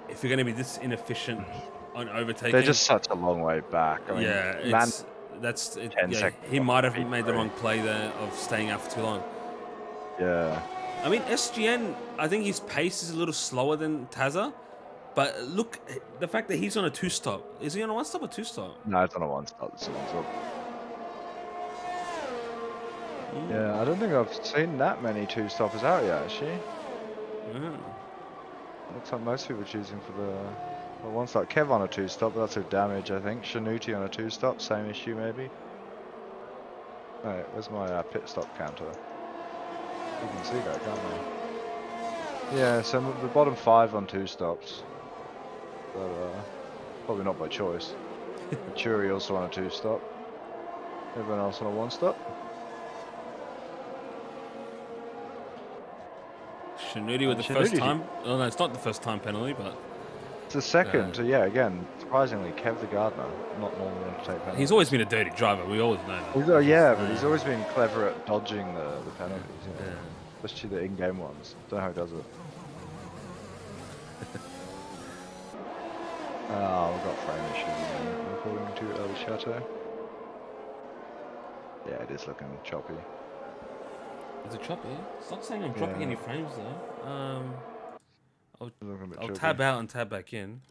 if you're going to be this inefficient on overtaking, they're just such a long way back. I mean, yeah, he might have made the wrong play there of staying out for too long. Yeah. I mean, SGN, I think his pace is a little slower than Tazza. But look, the fact that he's on a 2-stop. Is he on a 1-stop or 2-stop? No, it's on a 1-stop. It's a 1-stop. Yeah, I don't think I've seen that many 2-stoppers out yet, actually. Looks like most people are choosing for the 1-stop. Kev on a 2-stop, but that's with damage, I think. Shanuti on a 2-stop, same issue, maybe. Alright, where's my pit stop counter? You can see that, can't we? Yeah, so the bottom 5 on 2-stops. But probably not by choice. Churi also on a 2-stop. Everyone else on a 1-stop. Shinudi with the first Shinudi- time. Oh no, it's not the first time penalty, but It's the second. So yeah, again, surprisingly, Kev the Gardener, not normally one to take penalties. he's always been a dirty driver. We always know that. He's, but he's always been clever at dodging the penalties, you know, Yeah. especially the in-game ones. Don't know how he does it. Oh, we've got frame issues according to El Chateau. Yeah, it is looking choppy. Is it choppy? It's not saying I'm dropping any frames though. I'll tab out and tab back in.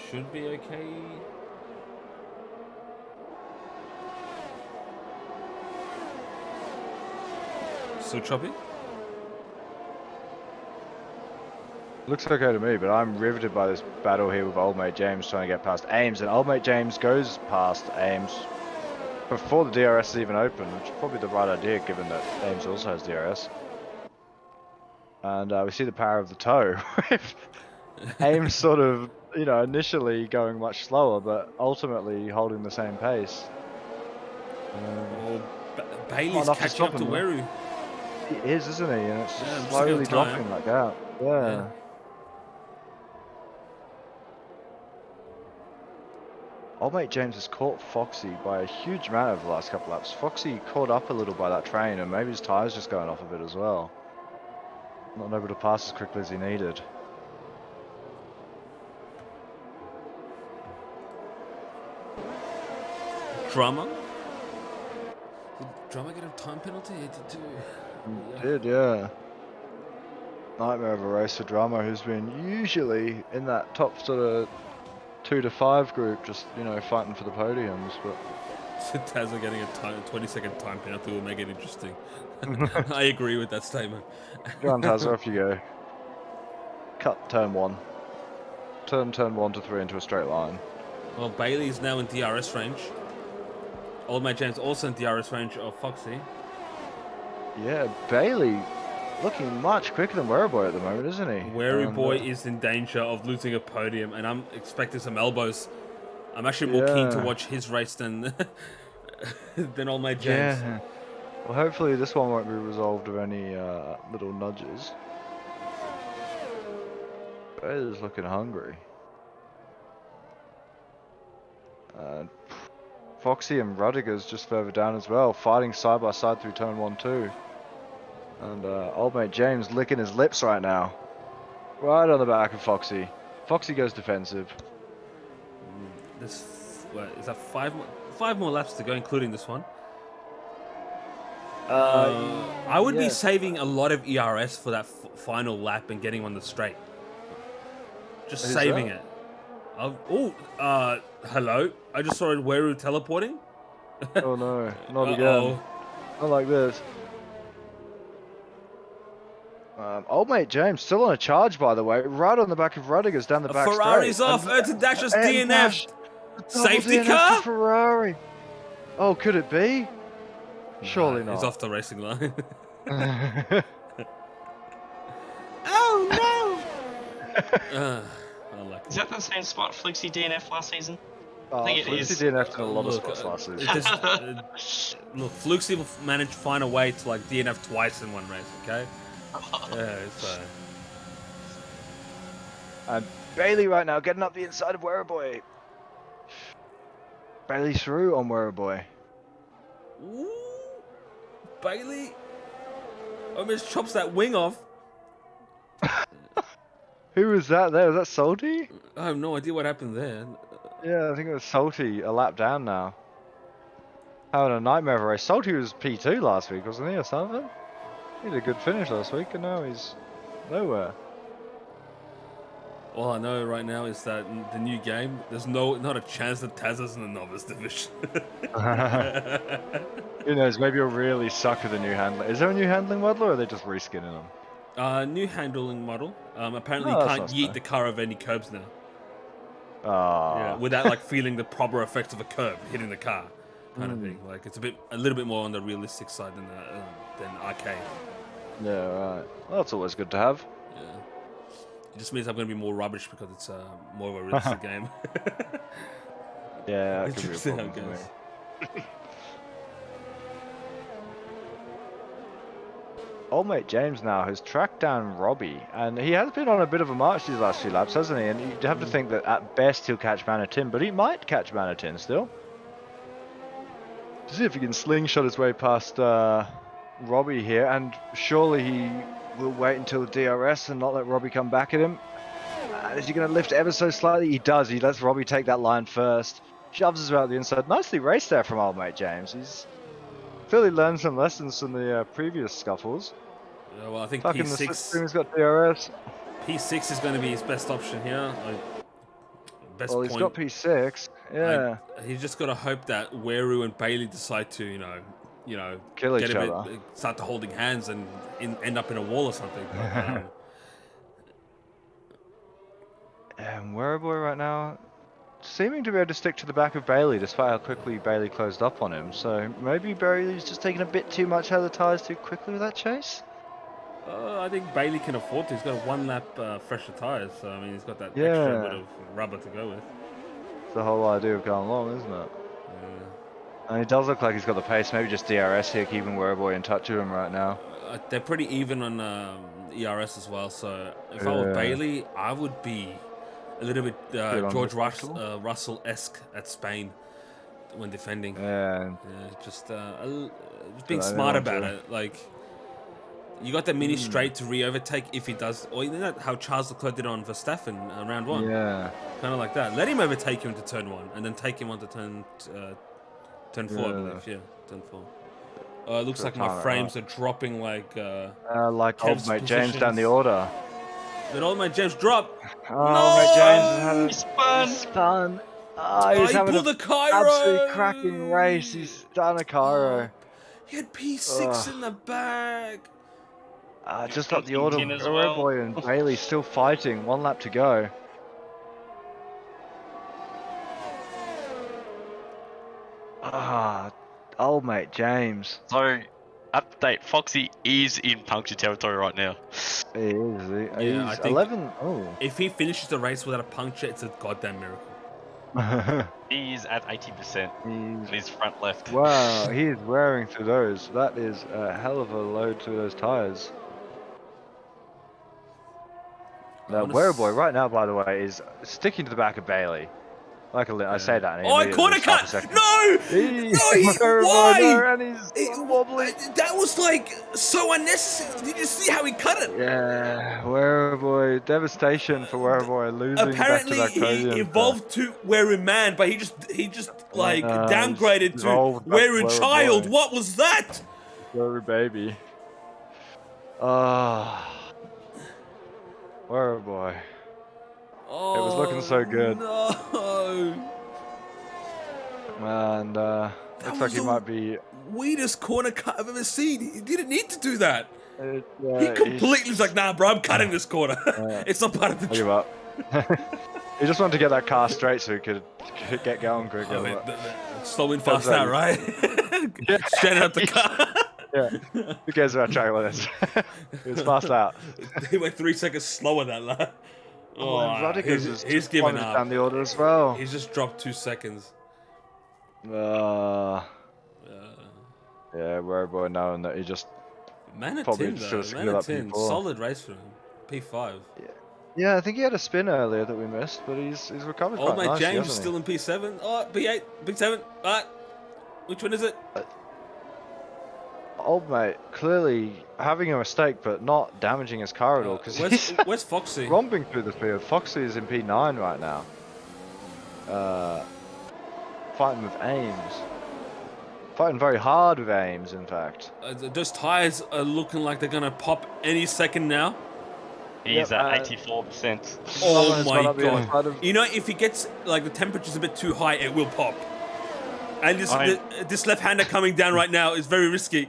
Should be okay. Still choppy? Looks okay to me, but I'm riveted by this battle here with Old Mate James trying to get past Ames, and Old Mate James goes past Ames before the DRS is even open, which is probably the right idea given that Ames also has DRS. And we see the power of the toe. Ames sort of, you know, initially going much slower, but ultimately holding the same pace. Bailey's catching up to Weru. He is, isn't he? And it's just I'm slowly just looking at dropping time. like that. Yeah. Old Mate James has caught Foxy by a huge amount over the last couple laps. Foxy caught up a little by that train, and maybe his tyres just going off of it as well. Not able to pass as quickly as he needed. Drama? Did Drama get a time penalty? He did, yeah. Nightmare of a race for Drama, who's been usually in that top sort of 2 to 5 group, just, you know, fighting for the podiums, but... Tazza getting a 20-second time penalty will make it interesting. I agree with that statement. Go on, Tazza, off you go. Cut turn 1. Turn 1 to 3 into a straight line. Well, Bailey is now in DRS range. Old Mate James also in DRS range of Foxy. Yeah, Bailey looking much quicker than Werribee at the moment, isn't he? Werribee is in danger of losing a podium, and I'm expecting some elbows. I'm actually more keen to watch his race than than Old Mate James. Yeah. Well, hopefully this one won't be resolved with any little nudges. Bailey's looking hungry. Foxy and Rudiger's just further down as well, fighting side by side through turn 1, 2. And Old Mate James licking his lips right now. Right on the back of Foxy. Foxy goes defensive. Is that five more laps to go, including this one? I I would be saving a lot of ERS for that final lap and getting on the straight. Just saving it. Hello. I just saw Weru teleporting. Oh no, not again. Not like this. Old Mate James still on a charge, by the way, right on the back of Rudiger's down the back Ferrari's straight. off. Erton Dasher's DNF. Safety DNF car? to Ferrari. Oh, could it be? Surely not. He's off the racing line. Oh no! I like Is that the same spot Fluxy DNF last season? I think it is. DNF'd in a lot of spots last season. Look, Fluxy will manage to find a way to like DNF twice in one race, okay? Yeah, And Bailey right now getting up the inside of Werribee. Bailey through on Werribee. Ooh, Bailey almost chops that wing off. Who was that there? Was that Salty? I have no idea what happened there. Yeah, I think it was Salty a lap down now. Having a nightmare of a race. Salty was P2 last week, wasn't he, or something? He had a good finish last week, and now he's nowhere. All I know right now is that in the new game, there's not a chance that Tazza's in the Novice division. Who knows, maybe you'll really suck at the new handling. Is there a new handling model, or are they just reskinning them? New handling model. Apparently you can't yeet the car over any curbs now. Yeah, without like feeling the proper effects of a curb hitting the car, kind of thing. Like it's a little bit more on the realistic side than arcade. Yeah, right. Well, that's always good to have. Yeah, it just means I'm going to be more rubbish because it's more of a realistic game. Yeah, that could be a problem for me. old mate James now has tracked down Robbie, and he has been on a bit of a march these last few laps, hasn't he? And you'd have to think that at best he'll catch Manatin, but he might catch Manatin still. To see if he can slingshot his way past Robbie here, and surely he will wait until DRS and not let Robbie come back at him. Is he going to lift ever so slightly? He does. He lets Robbie take that line first. Shoves us out the inside. Nicely raced there from old mate James. He's clearly learned some lessons from the previous scuffles. Yeah, well, I think Fucking the P6. slipstream has got DRS. P6 is going to be his best option here. Best Well, he's got P6. Yeah. He's just got to hope that Weru and Bailey decide to, Kill get each a bit, other. start to holding hands and end up in a wall or something. But, And Wereboy right now seeming to be able to stick to the back of Bailey despite how quickly Bailey closed up on him. So maybe Bailey's just taking a bit too much out of the tyres too quickly with that chase. I think Bailey can afford to. He's got a 1 lap fresher tyres, so I mean he's got that extra bit of rubber to go with. It's the whole idea of going long, isn't it? And he does look like he's got the pace. Maybe just DRS here, keeping Wereboy in touch with him right now. They're pretty even on ERS as well, so if I were Bailey, I would be a little bit George Russell-esque at Spain when defending. Just being smart about it. Like, you got the mini straight to re-overtake if he does, or you know how Charles Leclerc did on Verstappen round 1. Yeah. Kind of like that. Let him overtake you into turn 1, and then take him onto turn 4, I believe. Yeah, turn 4. It looks like my frames are dropping like old mate James down the order. Did old mate James drop? Oh, mate James He spun. Oh, he's having pulled a Cairo. absolutely cracking race. He's done a Cairo. He had P6 in the bag. Just got the order. as well. Boy and Bailey still fighting. 1 lap to go. Old mate James. So, update: Foxy is in puncture territory right now. He is. Yeah, I He's think 11. Oh. If he finishes the race without a puncture, it's a goddamn miracle. He is at 80% in his front left. Wow, he is wearing through those. That is a hell of a load through those tyres. Now, Wereboy right now, by the way, is sticking to the back of Bailey. Like I say that. And Oh, corner cut! No! Why? No, and he's wobbly. That was like so unnecessary. Did you see how he cut it? Yeah, Wereboy, devastation for Wereboy losing Apparently, back to back he podiums. evolved to Weru Man, but he just like downgraded he's to evolved back Weru to Weru Child. Boy. What was that? Weru baby. Wereboy. Oh, It was looking so good. No. And looks like he might be. Weirdest corner cut I've ever seen. He didn't need to do that. He He completely was like, nah, bro, I'm cutting this corner. It's not part of the I'll give up. He just wanted to get that car straight so he could get going quicker. I mean, slow in fast out, right? Straight out the car. Yeah. Who cares about track like this? He was fast out. He went 3 seconds slower that lap. He's given up. Down the order as well. He's just dropped 2 seconds. Yeah, Wereboy knowing that he just probably Manatin, just though. screwed up Manatin, people. solid race for him. P5. Yeah, I think he had a spin earlier that we missed, but he's recovered Old quite mate nicely, James is hasn't he? still in P7. Oh, P8, P7. Alright. Which one is it? Old mate clearly having a mistake, but not damaging his car at all. Because Where's Foxy? romping through the field. Foxy is in P9 right now. Fighting with Ames. Fighting very hard with Ames, in fact. Those tyres are looking like they're going to pop any second now. He's at 84%. Oh my God. god. You know, if he gets, like, the temperature's a bit too high, it will pop. And this left-hander coming down right now is very risky.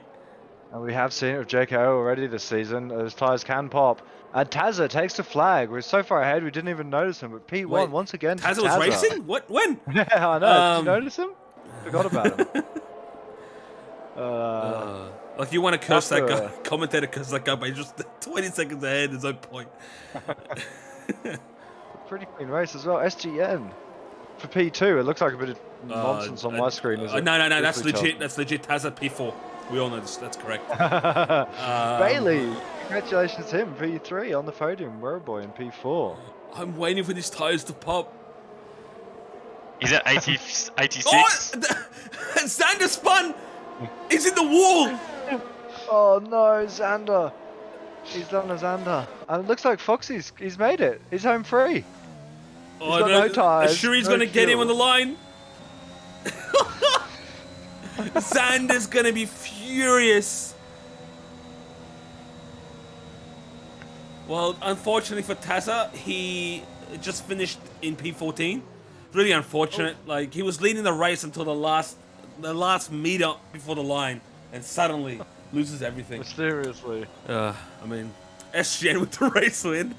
And we have seen it with JKO already this season. Those tyres can pop. And Tazza takes the flag. We're so far ahead we didn't even notice him. But P1 Wait, once again. Tazza was racing? What? When? Yeah, I know. Did you notice him? Forgot about him. Like, you want to curse that After- guy, commentator curse that guy, but he's just 20 seconds ahead. There's no point. Pretty clean race as well. SGN for P2. It looks like a bit of nonsense on my screen. No. That's legit. That's legit. Tazza P4. We all know this. That's correct. Bailey, congratulations to him. P3 on the podium. Boy in P4. I'm waiting for these tires to pop. He's at 80, Oh, 86. Xander spun. He's in the wall. Oh no, Xander. He's done a Xander. And it looks like he's made it. He's home free. Oh, got no tyres, Shuri's no gonna get him on the fuel. line. Xander's gonna be furious. Well, unfortunately for Tazza, he just finished in P14. Really unfortunate. Like, he was leading the race until the last meter before the line, and suddenly loses everything. Seriously. I mean, SGN with the race win.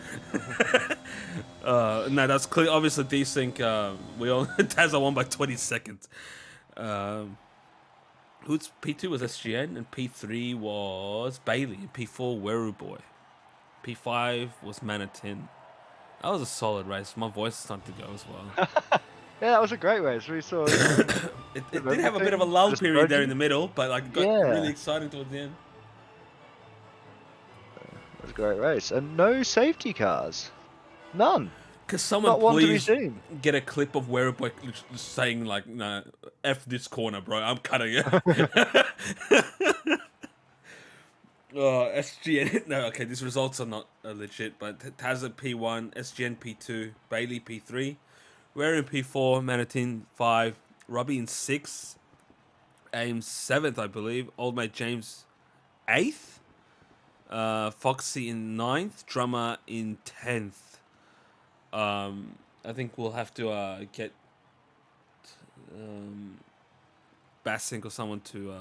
No, that's clear. Obviously, desync. We all Tazza won by 20 seconds. Who's P2 was SGN, and P3 was Bailey, and P4 Weru Boy. P5 was Manatin. That was a solid race. My voice is starting to go as well. Yeah, that was a great race. We saw. It did have a bit of a lull period there in the middle, but like got really exciting towards the end. It was a great race, and no safety cars, none. Cause someone Not one to be please seen. get a clip of Weruboy saying like, "Nah, f this corner, bro. I'm cutting it." SGN. No, okay. These results are not legit, but Tazza P1, SGN P2, Bailey P3, We're in P4, Manatin 5, Robbie in 6, Ames 7th, I believe. Old mate James 8th, Foxy in 9th, Drummer in 10th. I think we'll have to get Bassink or someone to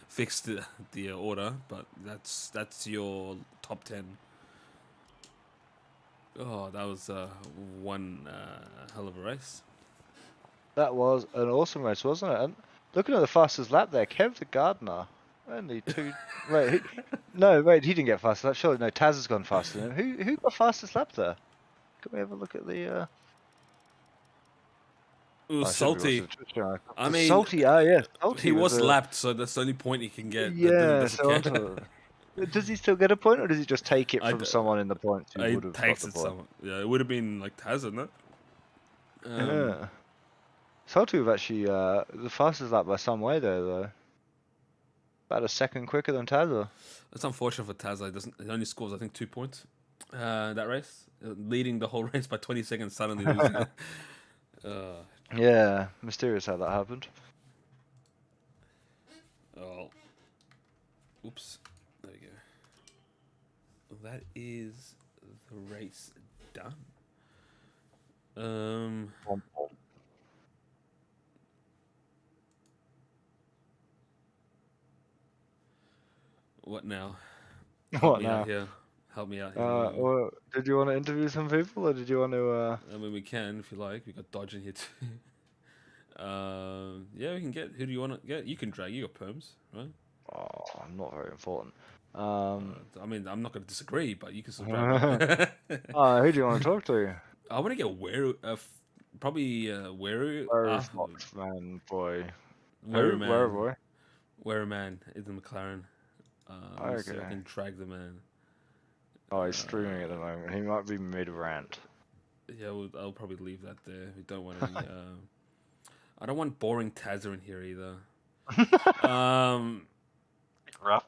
fix the order, but that's your top 10. Oh, that was one hell of a race. That was an awesome race, wasn't it? And looking at the fastest lap there, Kev the Gardener, only two. Wait, wait, he didn't get fastest lap. Surely no, Taz has gone faster than him. Who got fastest lap there? Can we have a look at the? It was Salty. I mean, Salty. Ah, yeah, Salty. He was lapped, so that's the only point he can get. Yeah. Does he still get a point, or does he just take it from someone in the points who would have got the point? Yeah, it would have been like Taz, isn't it? Yeah. Salty was actually the fastest lap by some way there, though. About a second quicker than Tazza. That's unfortunate for Tazza. He only scores, I think, 2 points that race, leading the whole race by 20 seconds, suddenly losing it. Yeah, mysterious how that happened. Oh, oops. There we go. Well, that is the race done. What now? Help me out here. Well, did you want to interview some people, or did you want to? I mean, we can if you like. We got Dodge in here too. Yeah, we can get. Who do you want to get? You can drag. You got perms, right? Oh, I'm not very important. I mean, I'm not going to disagree, but you can still drag. Who do you want to talk to? I want to get Weru. Probably Weru. Man, boy. Weru man. Weru boy. Weru man is the McLaren. Okay. So I can drag the man. Oh, he's streaming at the moment. He might be mid-rant. Yeah, I'll probably leave that there. We don't want any. I don't want boring Tazza in here either. Rough.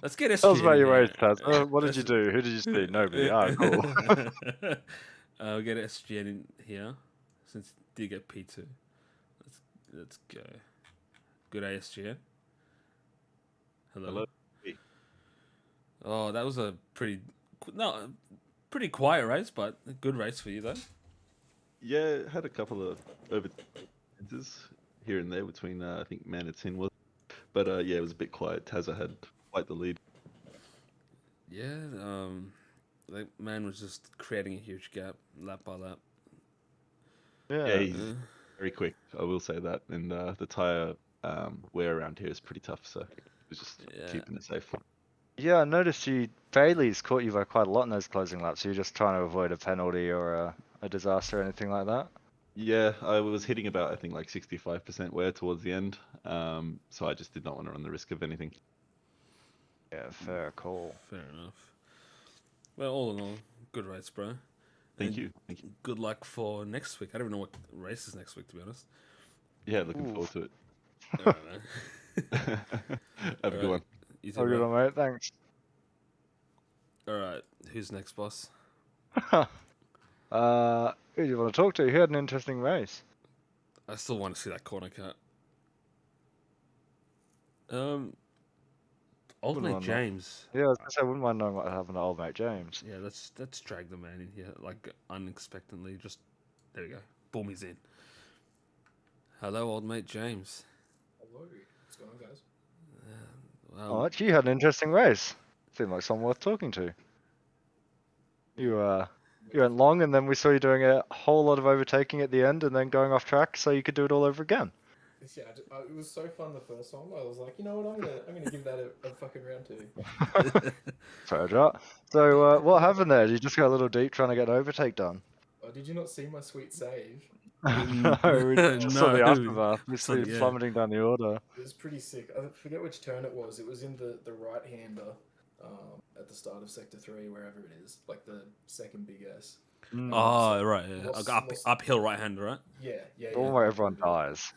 Let's get SGN. Tell us about your race, Taz. What did you do? Who did you see? Nobody. Cool. We'll get SGN in here since he did get P2. Let's go. Good ASGN. Hello. Oh, that was a pretty quiet race, but a good race for you though. Yeah, had a couple of over here and there between I think Manatin was, but yeah, it was a bit quiet. Tazza had quite the lead. Yeah, that man was just creating a huge gap, lap by lap. Yeah, he's very quick. I will say that, and the tire wear around here is pretty tough, so it was just keeping it safe. Yeah, I noticed Bailey's caught you by quite a lot in those closing laps. So you're just trying to avoid a penalty or a disaster or anything like that? Yeah, I was hitting about I think like 65% wear towards the end. So I just did not want to run the risk of anything. Yeah, fair call. Fair enough. Well, all in all, good race, bro. Thank And you. Thank you. good luck for next week. I don't even know what race is next week, to be honest. Yeah, looking Ooh. forward to it. I don't know. Have a good one. You too, Oh, good bro. one, mate. Thanks. All right. Who's next, boss? Who do you want to talk to? Who had an interesting race? I still want to see that corner cut. Old Wouldn't mate mind that. James. Yeah, I was gonna say, I wouldn't mind knowing what happened to old mate James. Yeah, let's drag the man in here like unexpectedly. Just there we go. Boom, he's in. Hello, old mate James. Hello, what's going on, guys? Oh, actually, you had an interesting race. Seemed like someone worth talking to. You went long, and then we saw you doing a whole lot of overtaking at the end, and then going off track, so you could do it all over again. Yeah, it was so fun the first time. I was like, you know what, I'm gonna give that a fucking round two. Fair drop. So, what happened there? You just got a little deep trying to get an overtake done. Oh, did you not see my sweet save? No, we just saw the No. aftermath. We saw So, you yeah. plummeting down the order. It was pretty sick. I forget which turn it was. It was in the right hander, at the start of sector 3, wherever it is, like the second big S. Oh, right. Yeah. Lost- lost- Uphill right hander, right? Yeah. The one where everyone dies.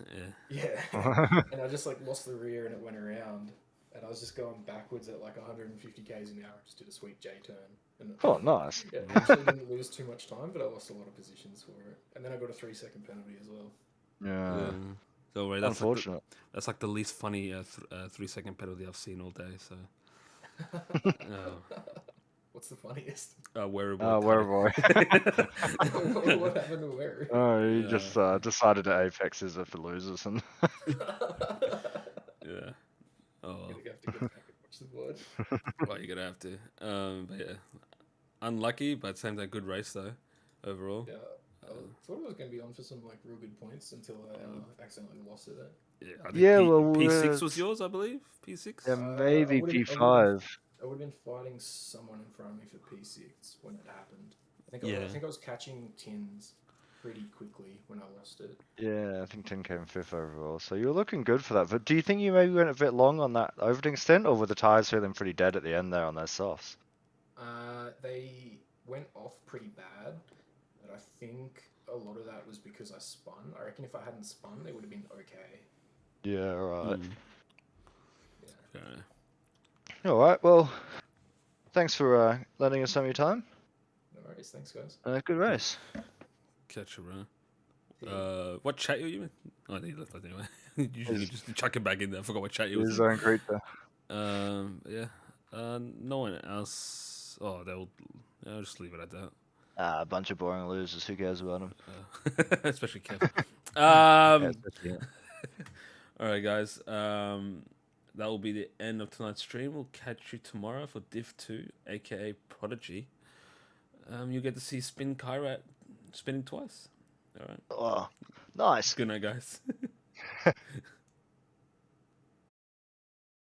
Yeah. Yeah. And I just like lost the rear and it went around. And I was just going backwards at like 150 k's an hour. Just did a sweet J turn. And Oh, nice. yeah, actually didn't lose too much time, but I lost a lot of positions for it. And then I got a 3-second penalty as well. Yeah. So right, Unfortunate. That's like the least funny 3-second penalty I've seen all day. So. What's the funniest? Where Where boy. What happened to where? Oh, you just decided that Apex is for losers, and Yeah. Oh. You have to go back and watch the board. Well, you're gonna have to. But yeah, unlucky, but same time good race though, overall. Yeah, I thought I was going to be on for some like real good points until I accidentally lost it. Yeah, I think Yeah, well, P6 was yours, I believe. P6. yeah, maybe I would've- P5. I would have been fighting someone in front of me for P6 when it happened. I think I was catching tins pretty quickly when I lost it. Yeah, I think 10 came 5th overall, so you were looking good for that. But do you think you maybe went a bit long on that overtaking stint, or were the tyres feeling pretty dead at the end there on those softs? They went off pretty bad, but I think a lot of that was because I spun. I reckon if I hadn't spun, they would have been okay. Yeah, right. Yeah. All right, well, thanks for lending us some of your time. No worries. Thanks, guys. Good race. Catch you, bro. What chat are you in? Oh, he left that anyway. Usually just chuck it back in there. I forgot what chat you was His in. own creature. Yeah. No one else. Oh, I'll just leave it at that. A bunch of boring losers. Who cares about them? Especially Kev. Yeah, especially him. All right, guys. That will be the end of tonight's stream. We'll catch you tomorrow for Div 2, aka Prodigy. You'll get to see Spin Kairat spinning twice. All right. Oh, nice. Good night, guys.